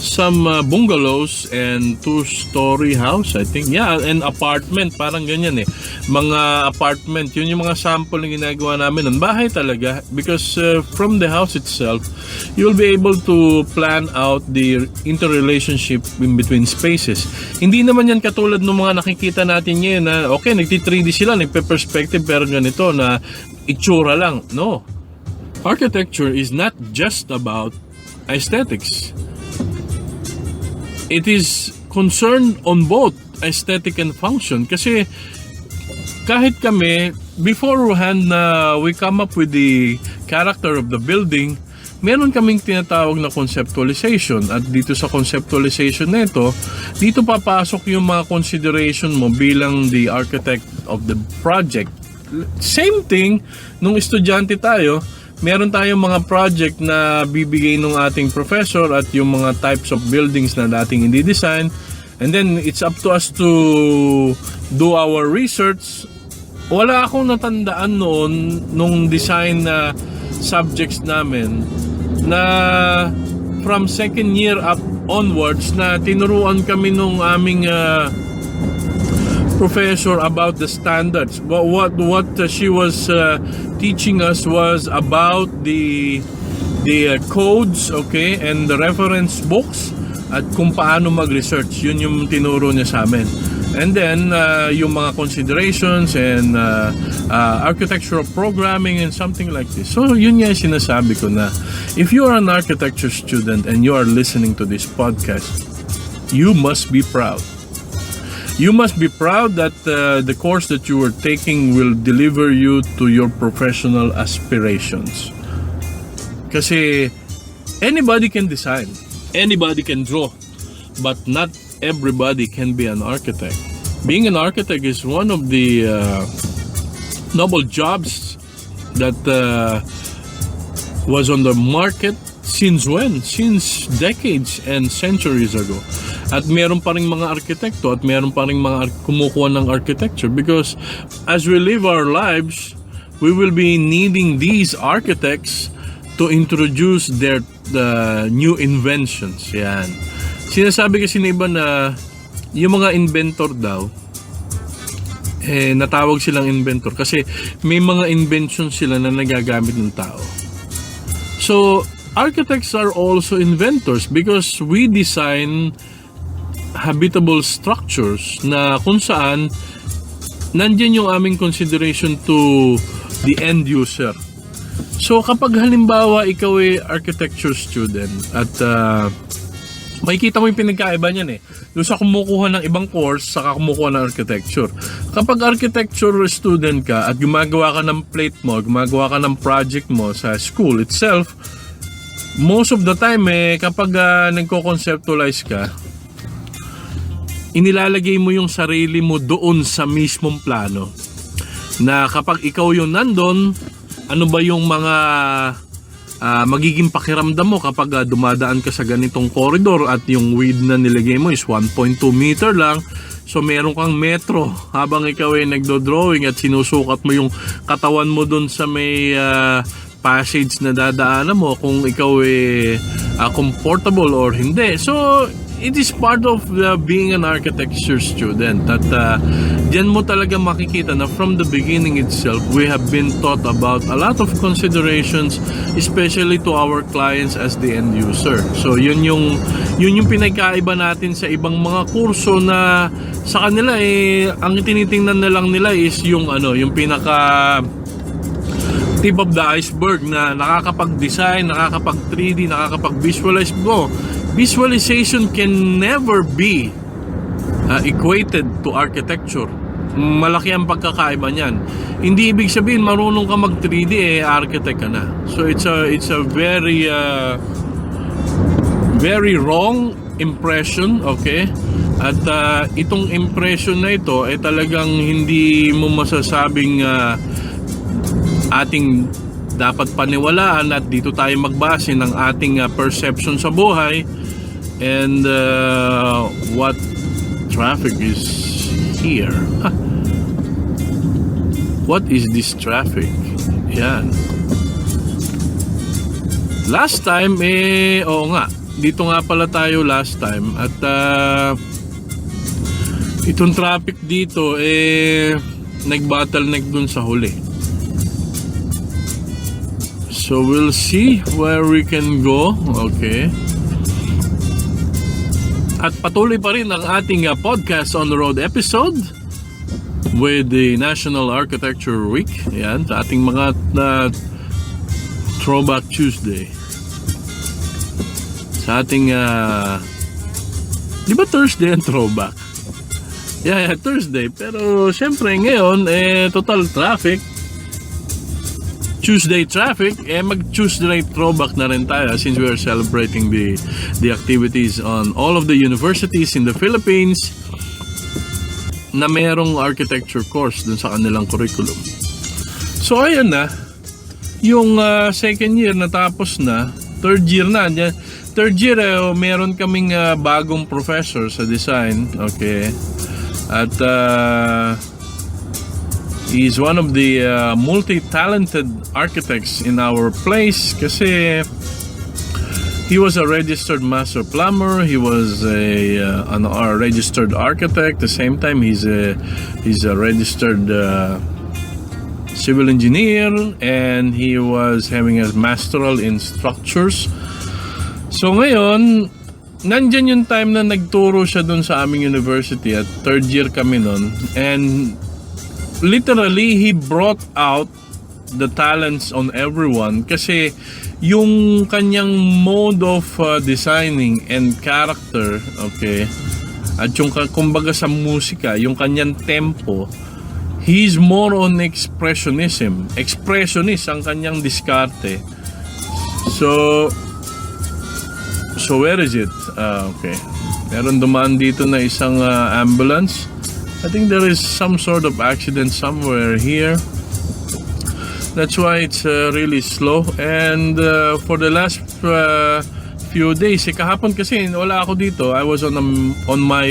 some bungalows and two-story house, I think. Yeah, and apartment, parang ganyan mga apartment, yun yung mga sample na ginagawa namin ng bahay talaga, because from the house itself you will be able to plan out the interrelationship in between spaces. Hindi naman yan katulad ng mga nakikita natin ngayon na okay, nagti-3D sila, nagpe-perspective, pero ganito na itsura lang. No, architecture is not just about aesthetics. It is concerned on both aesthetic and function, kasi kahit kami, beforehand na we come up with the character of the building, meron kaming tinatawag na conceptualization. At dito sa conceptualization nito, dito papasok yung mga consideration mo bilang the architect of the project. Same thing, nung estudyante tayo, meron tayong mga project na bibigay ng ating professor at yung mga types of buildings na dating hindi design, and then it's up to us to do our research. Wala akong natandaan noon nung design na subjects namin na from second year up onwards na tinuruan kami nung aming professor about the standards. What she was teaching us was about the codes, okay, and the reference books at kung paano mag-research. Yun yung tinuro niya sa amin. And then yung mga considerations and architectural programming and something like this. So yun nga sinasabi ko na if you are an architecture student and you are listening to this podcast, you must be proud. You must be proud that the course that you are taking will deliver you to your professional aspirations. Kasi anybody can design, anybody can draw, but not everybody can be an architect. Being an architect is one of the noble jobs that was on the market since when? Since decades and centuries ago. At meron pa ring mga arkitekto at meron pa ring mga kumukuha ng architecture, because as we live our lives, we will be needing these architects to introduce their new inventions. Yan. Sinasabi kasi ng iba na yung mga inventor daw, natawag silang inventor kasi may mga invention sila na nagagamit ng tao. So, architects are also inventors because we design habitable structures na kung saan nandyan yung aming consideration to the end user. So, kapag halimbawa ikaw ay architecture student at makikita mo yung pinagkaiba niyan doon sa kumukuha ng ibang course, saka kumukuha ng architecture. Kapag architecture student ka at gumagawa ka ng plate mo, gumagawa ka ng project mo sa school itself, most of the time kapag nagko-conceptualize ka, inilalagay mo yung sarili mo doon sa mismong plano. Na kapag ikaw yung nandun, ano ba yung mga magiging pakiramdam mo kapag dumadaan ka sa ganitong corridor at yung width na nilagay mo is 1.2 meter lang. So meron kang metro habang ikaw ay nagdo-drawing at sinusukat mo yung katawan mo dun sa may passage na dadaanan mo kung ikaw ay comfortable or hindi. So it is part of being an architecture student at dyan mo talaga makikita na from the beginning itself we have been taught about a lot of considerations, especially to our clients as the end user. So yun yung pinagkaiba natin sa ibang mga kurso na sa kanila ang tinitingnan na lang nila is yung yung pinaka tip of the iceberg na nakakapag-design, nakakapag-3D, nakakapag-visualize mo. Visualization can never be equated to architecture. Malaki ang pagkakaiba niyan. Hindi ibig sabihin marunong ka mag 3D architect ka na. So it's a very very wrong impression, okay? At itong impression na ito ay talagang hindi mo masasabing ating dapat paniwalaan at dito tayo magbase ng ating perception sa buhay. And what traffic is here? What is this traffic? Yan. Last time oo nga, dito nga pala tayo last time at itong traffic dito nag-bottleneck dun sa huli. So we'll see where we can go. Okay. At patuloy pa rin ang ating podcast on the road episode with the National Architecture Week. Yan, sa ating mga Throwback Tuesday. Sa ating di ba Thursday ang throwback? Yeah, Thursday. Pero syempre ngayon total traffic. Tuesday traffic, mag-Tuesday throwback na rin tayo since we are celebrating the activities on all of the universities in the Philippines na mayroong architecture course dun sa kanilang curriculum. So ayun na, yung second year natapos na, third year na. Third year, meron kaming bagong professor sa design, okay? At he's one of the multi-talented architects in our place kasi he was a registered master plumber, he was a registered architect, at the same time he's a registered civil engineer, and he was having a masteral in structures. So ngayon, nandyan yung time na nagturo siya dun sa aming university at third year kami nun, and literally he brought out the talents on everyone kasi yung kanyang mode of designing and character, okay, at yung kumbaga sa musika, yung kanyang tempo, he's more on expressionist ang kanyang diskarte. So where is it? Okay, meron dumaan dito na isang ambulance. I think there is some sort of accident somewhere here. That's why it's really slow. And for the last few days, kahapon kasi wala ako dito. I was on my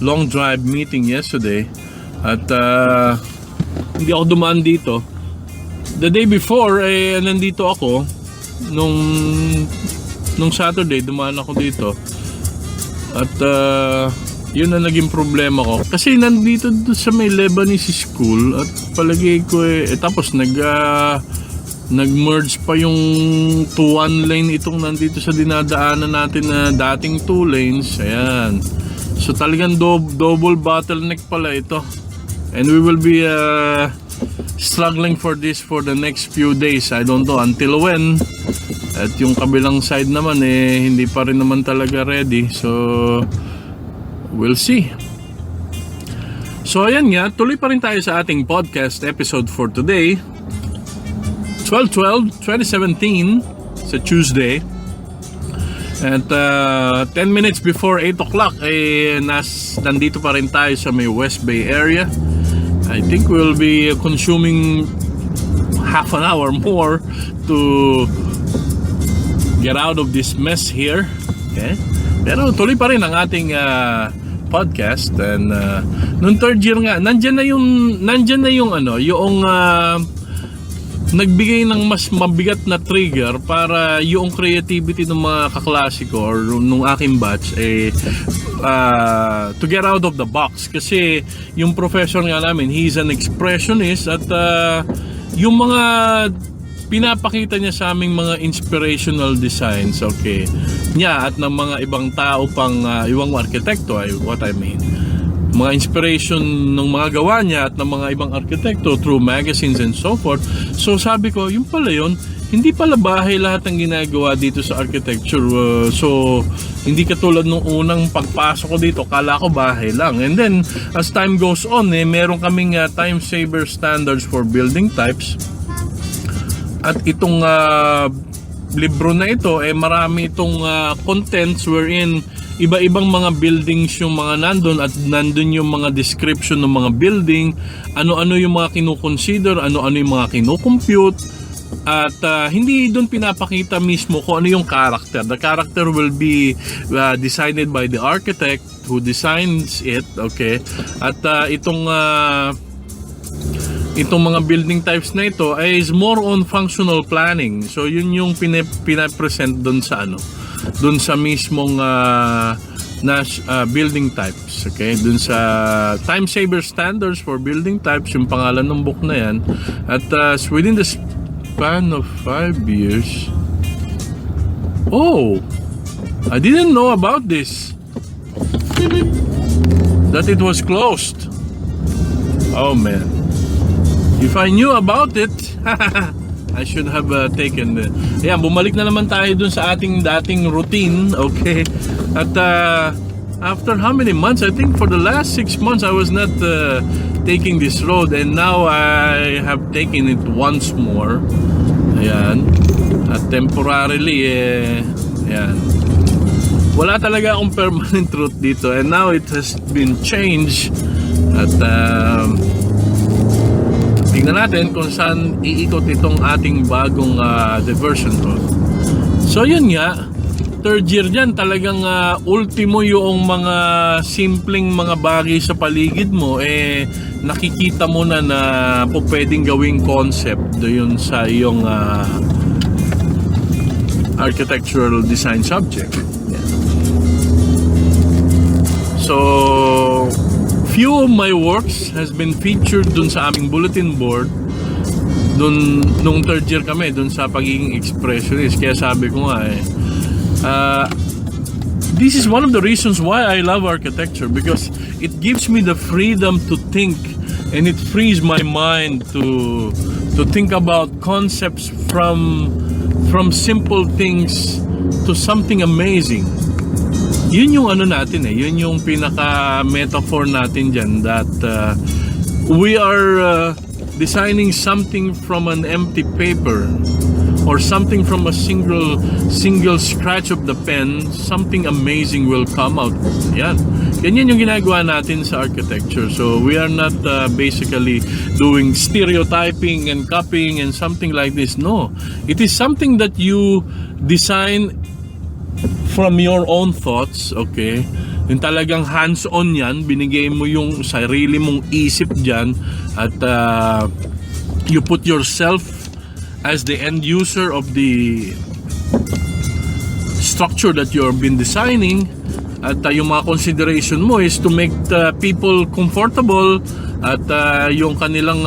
long drive meeting yesterday. At hindi ako dumaan dito. The day before, nandito ako. Nung Saturday, dumaan ako dito. At Yun ang naging problema ko. Kasi nandito sa may Lebanese school at palagi ko tapos nag-merge pa yung to one lane itong nandito sa dinadaanan natin na dating 2 lanes. Ayan. So talagang double bottleneck pala ito. And we will be struggling for this for the next few days. I don't know until when. At yung kabilang side naman hindi pa rin naman talaga ready. So we'll see. So ayan nga, tuloy pa rin tayo sa ating podcast episode for today. 12/12/2017 sa Tuesday. And 10 minutes before 8 o'clock nandito pa rin tayo sa may West Bay area. I think we'll be consuming half an hour more to get out of this mess here. Okay? Pero tuloy pa rin ang ating podcast. And nung third year nga, nandyan na yung nagbigay ng mas mabigat na trigger para yung creativity ng mga kaklase ko or nung aking batch to get out of the box. Kasi yung professor nga namin, he's an expressionist at yung mga pinapakita niya sa aming mga inspirational designs, okay, niya at ng mga ibang tao pang ibang arkitekto, what I mean, mga inspiration ng mga gawa niya at ng mga ibang arkitekto through magazines and so forth. So sabi ko, yung pala yun, hindi pala bahay lahat ng ginagawa dito sa architecture. So hindi katulad nung unang pagpasok ko dito, kala ko bahay lang. And then as time goes on, meron kaming time saver standards for building types. At itong libro na ito, marami itong contents wherein iba-ibang mga buildings yung mga nandun at nandun yung mga description ng mga building, ano-ano yung mga kinukonsider, ano-ano yung mga kinukompute, at hindi dun pinapakita mismo kung ano yung character. The character will be decided by the architect who designs it, okay? At itong mga building types na ito is more on functional planning. So yun yung pinapresent doon sa doon sa mismong building types, okay? Doon sa time saver standards for building types, yung pangalan ng book na yan. At within the span of 5 years, I didn't know about this, that it was closed. Oh man, if I knew about it, I should have taken the... Ayan, bumalik na naman tayo dun sa ating dating routine, okay? At after how many months? I think for the last 6 months I was not taking this road, and now I have taken it once more. Ayan. At temporarily, ayan. Wala talaga akong permanent route dito, and now it has been changed. At tingnan natin kung saan iikot itong ating bagong diversion road. So yun nga, third year dyan, talagang ultimo yung mga simpleng mga bagay sa paligid mo, nakikita mo na pwedeng gawing concept doon sa iyong architectural design subject. Yeah. So few of my works has been featured dun sa aming bulletin board nung third year kami, dun sa pagiging expressionist. Kaya sabi ko nga this is one of the reasons why I love architecture, because it gives me the freedom to think, and it frees my mind to think about concepts from simple things to something amazing. Yun yung natin yun yung pinaka metaphor natin dyan, that we are designing something from an empty paper, or something from a single scratch of the pen. Something amazing will come out. Yan. Ganyan yung ginagawa natin sa architecture. So we are not basically doing stereotyping and copying and something like this. No. It is something that you design from your own thoughts, okay? Yung talagang hands-on yan, binigay mo yung sarili mong isip dyan, at you put yourself as the end user of the structure that you've been designing, at yung mga consideration mo is to make people comfortable at yung kanilang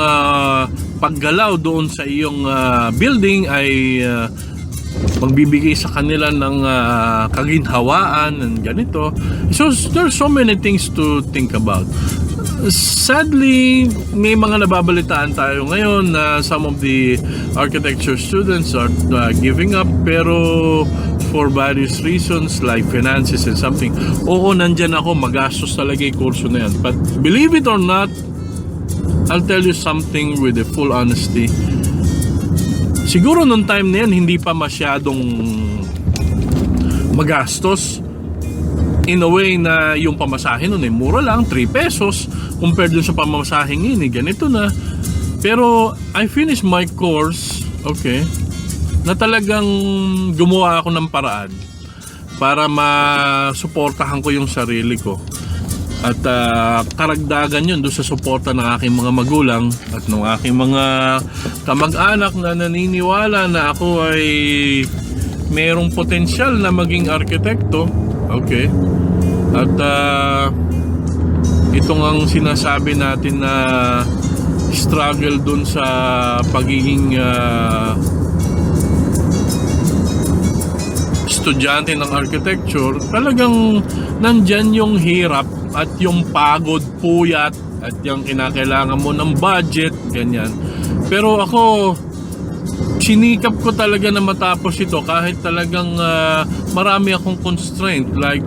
paggalaw doon sa iyong building ay magbibigay sa kanila ng kaginhawaan and ganito. So there's so many things to think about. Sadly, may mga nababalitaan tayo ngayon na some of the architecture students are giving up, pero for various reasons like finances and something. Oo, nandyan ako, magastos talaga yung kurso na yan. But believe it or not, I'll tell you something with the full honesty. Siguro nung time na yan, hindi pa masyadong magastos. In a way na yung pamasahe nun mura lang, 3 pesos. Compared dun sa pamasaheng yun, ganito na. Pero I finished my course, okay, na talagang gumawa ako ng paraan para masuportahan ko yung sarili ko. At karagdagan yun doon sa suporta ng aking mga magulang at ng aking mga kamag-anak na naniniwala na ako ay mayroong potensyal na maging arkitekto. Okay. At itong ang sinasabi natin na struggle doon sa pagiging estudyante ng architecture, talagang nandyan yung hirap at yung pagod, puyat at yung kinakailangan mo ng budget, ganyan. Pero ako, sinikap ko talaga na matapos ito kahit talagang marami akong constraint, like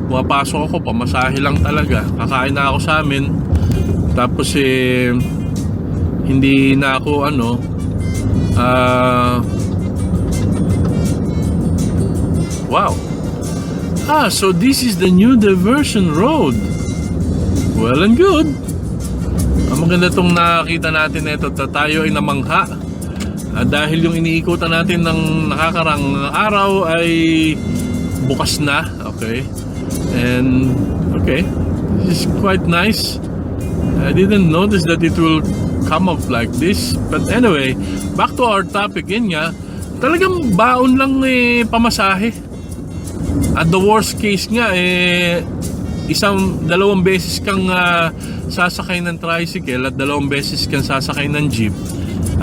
pumapasok ako, pamasahe lang talaga, kakain na ako sa amin, tapos hindi na ako wow, so this is the new diversion road. Well and good. Maganda itong nakita natin ito. Tayo ay namangha dahil yung iniikutan natin ng nakakarang araw ay bukas na. Okay. And okay, this is quite nice. I didn't notice that it will come up like this. But anyway, back to our topic. Yun nga, talagang baon lang pamasahe. At the worst case nga dalawang beses kang sasakay ng tricycle at dalawang beses kang sasakay ng jeep.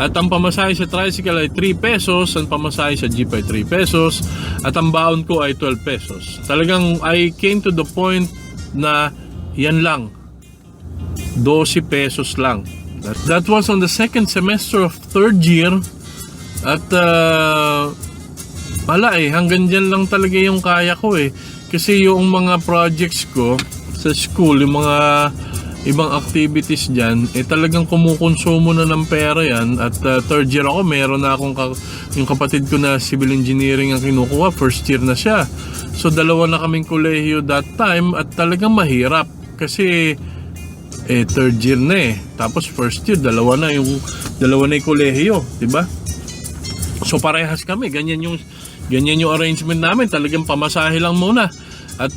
At ang pamasahe sa tricycle ay 3 pesos, ang pamasahe sa jeep ay 3 pesos, at ang baon ko ay 12 pesos. Talagang I came to the point na yan lang, 12 pesos lang. That was on the second semester of third year. At hanggang dyan lang talaga yung kaya ko kasi yung mga projects ko sa school, yung mga ibang activities dyan, talagang kumukonsumo na ng pera yan. At third year ako, meron na akong yung kapatid ko na civil engineering ang kinukuha, first year na siya. So dalawa na kaming kolehiyo that time at talagang mahirap kasi third year na tapos first year, dalawa na yung kolehiyo, diba? So parehas kami, ganyan yung arrangement namin, talagang pamasahe lang muna. At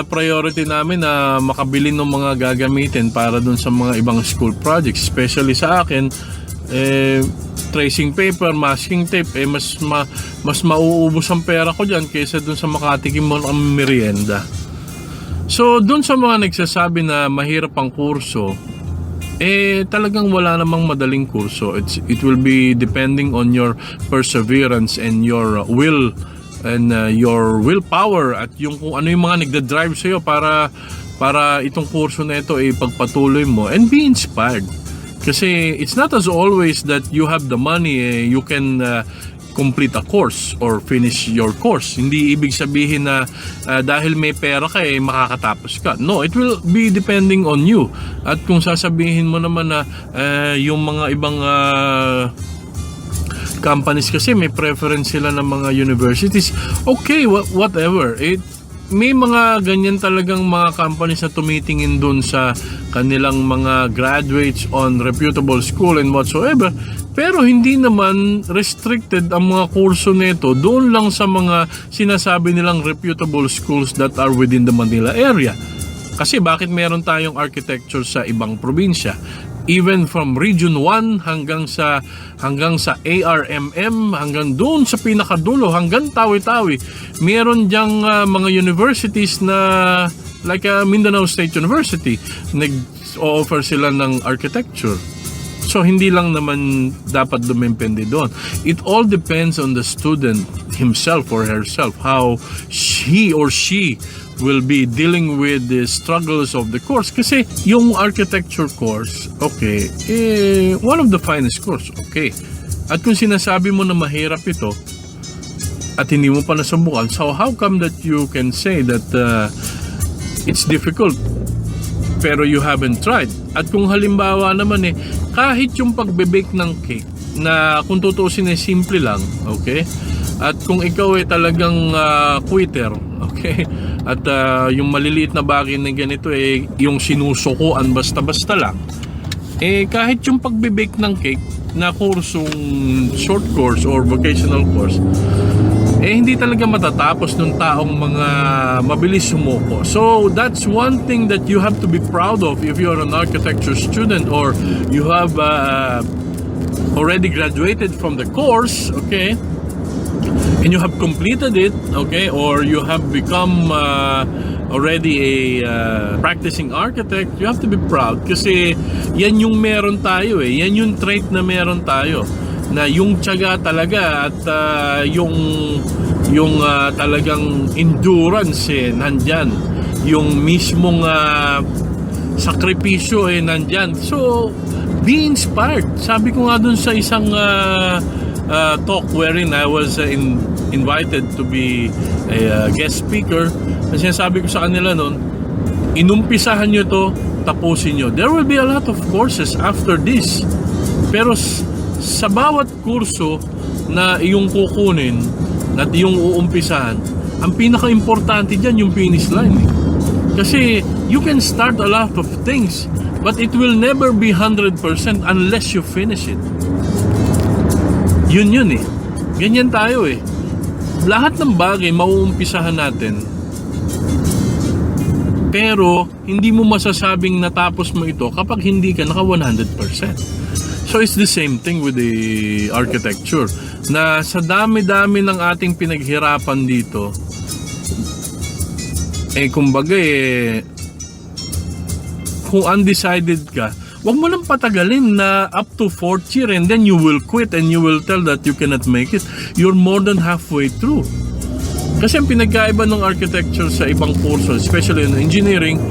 priority namin na makabili ng mga gagamitin para dun sa mga ibang school projects. Especially sa akin, tracing paper, masking tape, mas mauubos ang pera ko dyan kaysa dun sa makatikim mo ng merienda. So dun sa mga nagsasabi na mahirap ang kurso, talagang wala namang madaling kurso. It will be depending on your perseverance and your will and your willpower at yung kung ano yung mga nagda-drive sa'yo para itong kurso na ito pagpatuloy mo and be inspired. Kasi it's not as always that you have the money, you can complete a course or finish your course. Hindi ibig sabihin na dahil may pera ka makakatapos ka. No, it will be depending on you. At kung sasabihin mo naman na yung mga ibang companies kasi may preference sila ng mga universities, okay, whatever. May mga ganyan talagang mga companies na tumitingin dun sa kanilang mga graduates on reputable school and whatsoever. Pero hindi naman restricted ang mga kurso nito doon lang sa mga sinasabi nilang reputable schools that are within the Manila area. Kasi bakit meron tayong architecture sa ibang probinsya? even from Region 1 hanggang sa ARMM, hanggang doon sa pinakadulo, hanggang Tawi-Tawi. Meron diyang mga universities na like Mindanao State University, nag-offer sila ng architecture. So, hindi lang naman dapat dumepende doon. It all depends on the student himself or herself, how he or she will be dealing with the struggles of the course. Kasi yung architecture course, okay, one of the finest course, okay. At kung sinasabi mo na mahirap ito, at hindi mo pa nasubukan, so how come that you can say that it's difficult pero you haven't tried? At kung halimbawa naman kahit yung pagbe-bake ng cake na kung tutuusin simple lang, okay? At kung ikaw talagang quitter, okay? At yung maliliit na bagay na ganito yung sinusukuan basta-basta lang. Kahit yung pagbe-bake ng cake na kursong short course or vocational course, hindi talaga matatapos ng taong mga mabilis sumuko. So that's one thing that you have to be proud of if you're an architecture student or you have already graduated from the course, okay, and you have completed it, okay, or you have become already a practicing architect. You have to be proud kasi yan yung meron tayo yan yung trait na meron tayo, na yung tiyaga talaga at yung talagang endurance nandyan, yung mismong sakripisyo nandyan. So be inspired. Sabi ko nga dun sa isang talk wherein I was invited to be a guest speaker, kasi sabi ko sa kanila nun, inumpisahan nyo to, tapusin nyo. There will be a lot of courses after this, pero sa bawat kurso na iyong kukunin at iyong uumpisahan, ang pinaka-importante dyan yung finish line. Kasi you can start a lot of things, but it will never be 100% unless you finish it. Yun ganyan tayo lahat ng bagay mauumpisahan natin, pero hindi mo masasabing natapos mo ito kapag hindi ka naka 100%. So it's the same thing with the architecture, na sa dami-dami ng ating pinaghirapan dito, kumbaga kung undecided ka, wag mo nang patagalin na up to 4th year and then you will quit and you will tell that you cannot make it. You're more than halfway through. Kasi ang pinagkaiba ng architecture sa ibang kurso, especially in engineering,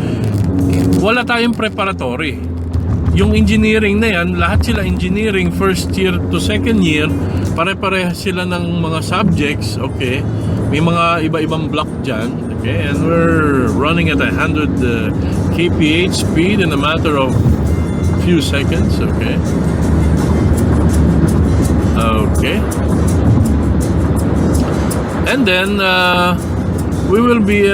wala tayong preparatory. Yung engineering na yan, lahat sila engineering first year to second year, pare-pareha sila ng mga subjects, okay? May mga iba-ibang block dyan, okay? And we're running at 100 kph speed in a matter of few seconds, okay? Okay. And then, we will be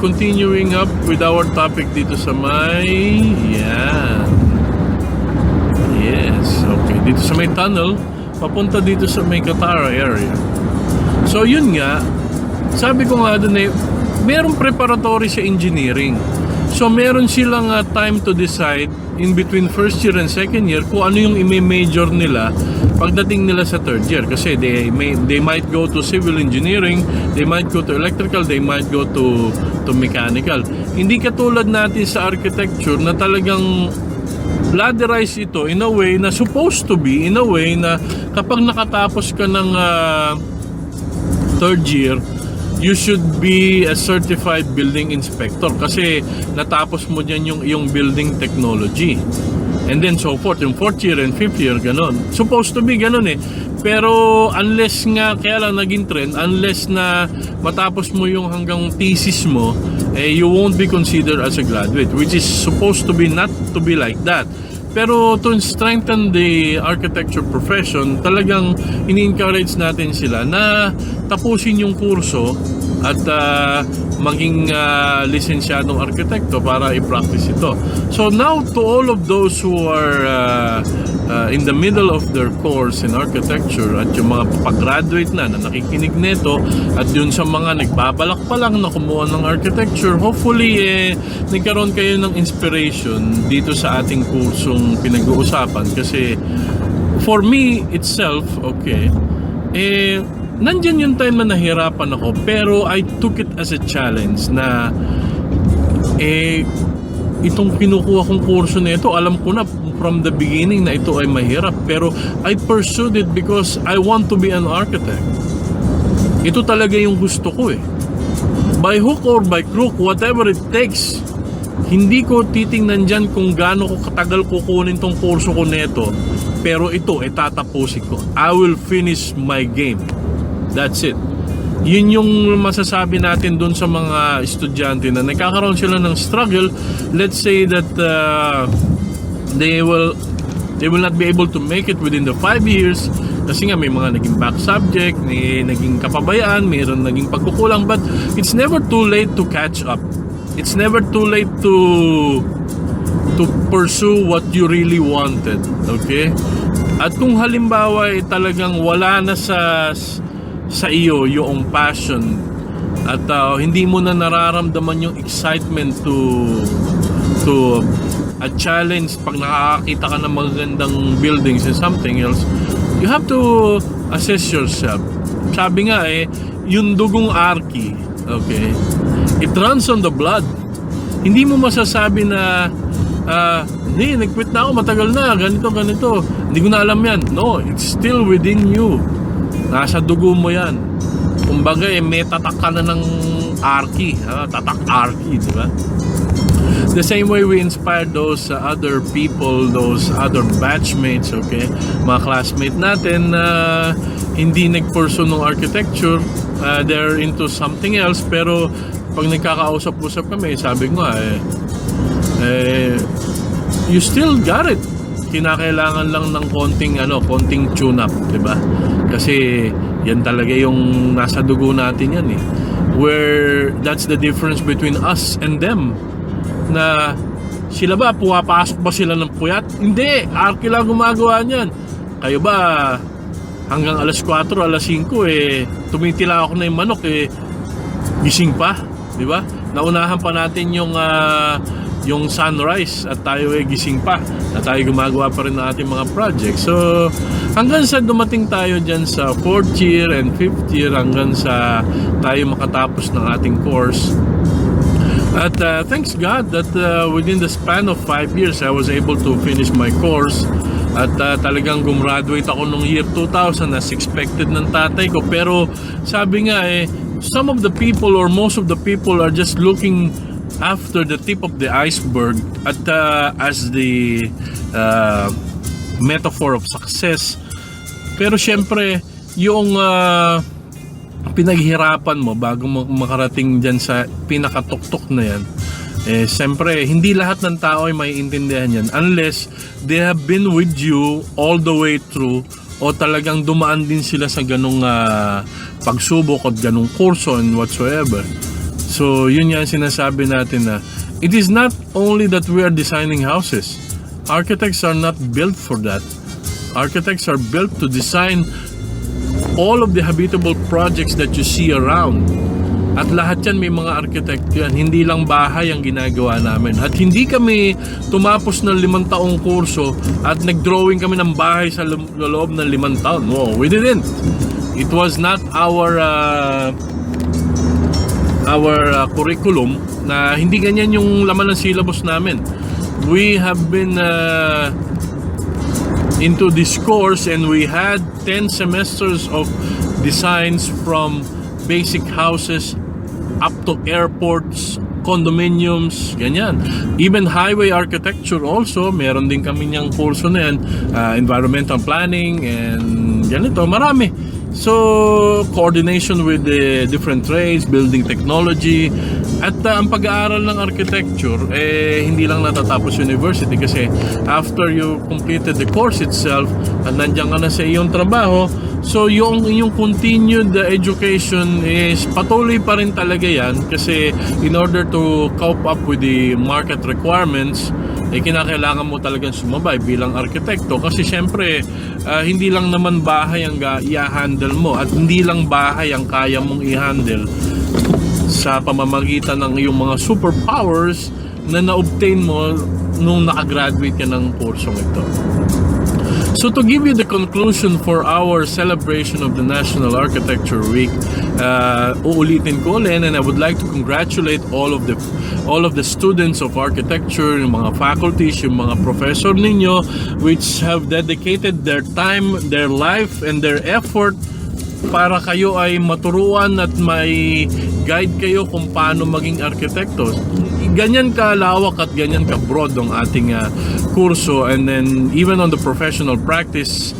continuing up with our topic dito sa may, yes, okay, dito sa may tunnel papunta dito sa may Katara area. So yun nga, sabi ko nga dun merong preparatory sa engineering, so meron silang time to decide in between first year and second year kung ano yung i-major nila pagdating nila sa third year. Kasi they might go to civil engineering, they might go to electrical, they might go to mechanical. Hindi katulad natin sa architecture na talagang ladderized ito in a way na supposed to be, in a way na kapag nakatapos ka ng third year, you should be a certified building inspector kasi natapos mo dyan yung building technology. And then so forth, yung 4th year and 5th year, ganon. Supposed to be ganon Pero unless nga, kaya lang naging trend, unless na matapos mo yung hanggang thesis mo, you won't be considered as a graduate, which is supposed to be not to be like that. Pero to strengthen the architecture profession, talagang ini-encourage natin sila na tapusin yung kurso at maging lisensyadong arkitekto para i-practice ito. So now to all of those who are in the middle of their course in architecture, at yung mga pag-graduate na nakikinig nito, at yun sa mga nagbabalak pa lang na kumuha ng architecture, hopefully nagkaroon kayo ng inspiration dito sa ating kursong pinag-uusapan. Kasi for me itself, okay, nandyan yung time na nahirapan ako, pero I took it as a challenge na itong kinukuha kong kurso na ito, alam ko na from the beginning na ito ay mahirap, pero I pursued it because I want to be an architect. Ito talaga yung gusto ko by hook or by crook, whatever it takes. Hindi ko titingnan dyan kung gaano ko katagal kukunin tong kurso ko neto, pero ito tatapusin ko. I will finish my game. That's it. Yun yung masasabi natin dun sa mga estudyante na nagkakaroon sila ng struggle. Let's say that they will not be able to make it within the 5 years kasi nga may mga naging back subject, may naging kapabayaan, mayroon naging pagkukulang, but it's never too late to catch up. It's never too late to pursue what you really wanted, okay? At kung halimbawa talagang wala na sa iyo yung passion at hindi mo na nararamdaman yung excitement to a challenge pag nakakakita ka ng magagandang buildings and something else, you have to assess yourself. Sabi nga yung dugong ARKI, okay, it runs on the blood. Hindi mo masasabi na hindi, nag-quit na ako, matagal na, ganito, hindi ko na alam yan. No, it's still within you. Nasa dugo mo yan. Kumbaga may tatak ka na ng ARKI, tatak ARKI, di ba? The same way we inspired those other people, those other batchmates, okay, mga classmate natin na hindi nag-pursue ng architecture, they're into something else, pero pag nagkakausap-usap kami, sabi ko you still got it. Kinakailangan lang ng konting tune-up, di ba? Kasi yan talaga yung nasa dugo natin yan where that's the difference between us and them, na sila ba pumapasok ba sila ng puyat? Hindi, ARKI lang gumagawa niyan. Kayo ba hanggang alas 4, alas 5 tumitila ako na yung manok gising pa, di ba? Naunahan pa natin yung sunrise at tayo gising pa na tayo gumagawa pa rin ng ating mga projects. So hanggang sa dumating tayo dyan sa 4th year and 5th year, hanggang sa tayo makatapos ng ating course. At thanks God that within the span of 5 years I was able to finish my course. At talagang gumraduate ako nung year 2000 as expected ng tatay ko. Pero sabi nga some of the people or most of the people are just looking after the tip of the iceberg at as the metaphor of success. Pero syempre yung pinaghirapan mo bago makarating dyan sa pinakatuktok na yan, syempre hindi lahat ng tao ay maiintindihan yan unless they have been with you all the way through, o talagang dumaan din sila sa ganong pagsubok at ganong kurso and whatsoever. So yun yan sinasabi natin na it is not only that we are designing houses. Architects are not built for that. Architects are built to design all of the habitable projects that you see around. At lahat yan may mga architect yan. Hindi lang bahay ang ginagawa namin. At hindi kami tumapos ng 5 taong kurso at nag-drawing kami ng bahay sa loob ng 5 taon. No, we didn't. It was not our curriculum, na hindi ganyan yung laman ng syllabus namin. We have been into this course and we had 10 semesters of designs from basic houses up to airports, condominiums, ganyan. Even highway architecture also, meron din kami niyang kurso na yan, environmental planning and ganito, marami. So, coordination with the different trades, building technology, at ang pag-aaral ng architecture, hindi lang natatapos university, kasi after you completed the course itself, at nandiyan ka na sa iyong trabaho, so yung continued education is patuloy pa rin talaga yan, kasi in order to cope up with the market requirements, kinakailangan mo talagang sumabay bilang arkitekto kasi syempre hindi lang naman bahay ang i-handle mo at hindi lang bahay ang kaya mong i-handle sa pamamagitan ng iyong mga superpowers na na-obtain mo nung nakagraduate ka ng kursong ito. So to give you the conclusion for our celebration of the National Architecture Week, uulitin ko ulit, and I would like to congratulate all of the students of architecture, yung mga faculties, yung mga professor ninyo, which have dedicated their time, their life, and their effort para kayo ay maturuan at may guide kayo kung paano maging arkitekto. Ganyan kalawak at ganyan ka broad ang ating kurso, and then even on the professional practice,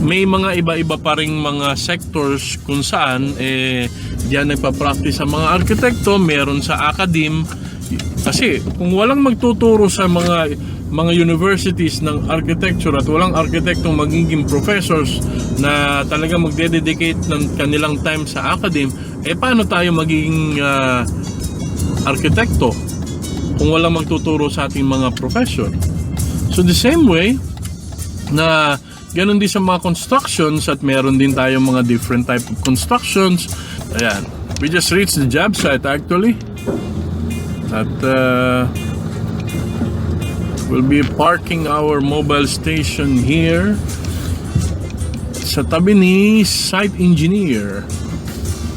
may mga iba-iba pa ring mga sectors kung saan diyan nagpa-practice ang mga arkitekto, meron sa academe. Kasi kung walang magtuturo sa mga universities ng architecture at walang architektong magiging professors na talaga magdededicate ng kanilang time sa academe, paano tayo magiging arkitekto kung walang magtuturo sa ating mga professor? So the same way na ganun din sa mga constructions, at meron din tayong mga different type of constructions. Ayan, we just reached the job site actually. At we'll be parking our mobile station here sa tabi ni site engineer.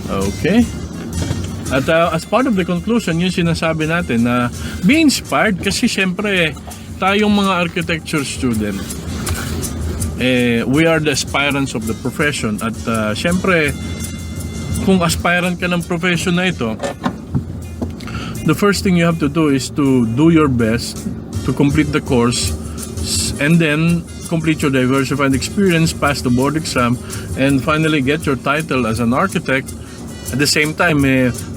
Okay. At as part of the conclusion, yung sinasabi natin na be inspired, kasi syempre tayong mga architecture student, we are the aspirants of the profession. At syempre kung aspirant ka ng profession na ito, the first thing you have to do is to do your best to complete the course, and then complete your diversified experience, pass the board exam, and finally get your title as an architect. At the same time,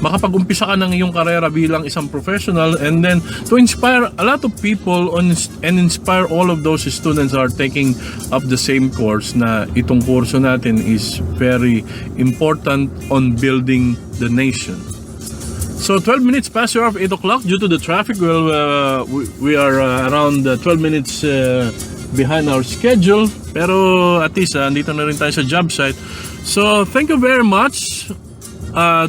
makapag-umpisa ka ng iyong karera bilang isang professional, and then to inspire a lot of people and inspire all of those students who are taking up the same course, na itong kurso natin is very important on building the nation. So 12 minutes past your 8 o'clock due to the traffic. Well, we are around 12 minutes behind our schedule. Pero at least andito na rin tayo sa job site. So thank you very much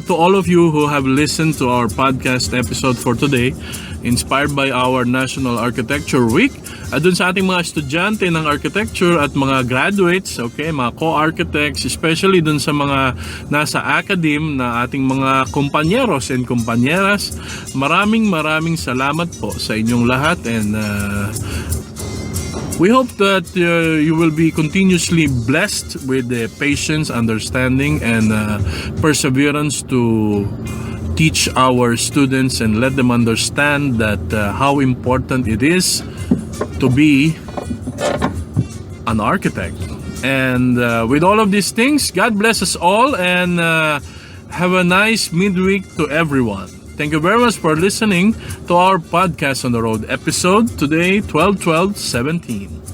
to all of you who have listened to our podcast episode for today, inspired by our National Architecture Week. At dun sa ating mga estudyante ng architecture at mga graduates, okay, mga co-architects, especially dun sa mga nasa academe na ating mga kompanyeros and kompanyeras, maraming salamat po sa inyong lahat, and we hope that you will be continuously blessed with the patience, understanding, and perseverance to teach our students and let them understand that how important it is to be an architect. And with all of these things, God bless us all, and have a nice midweek to everyone. Thank you very much for listening to our podcast on the road episode today, 12/12/17.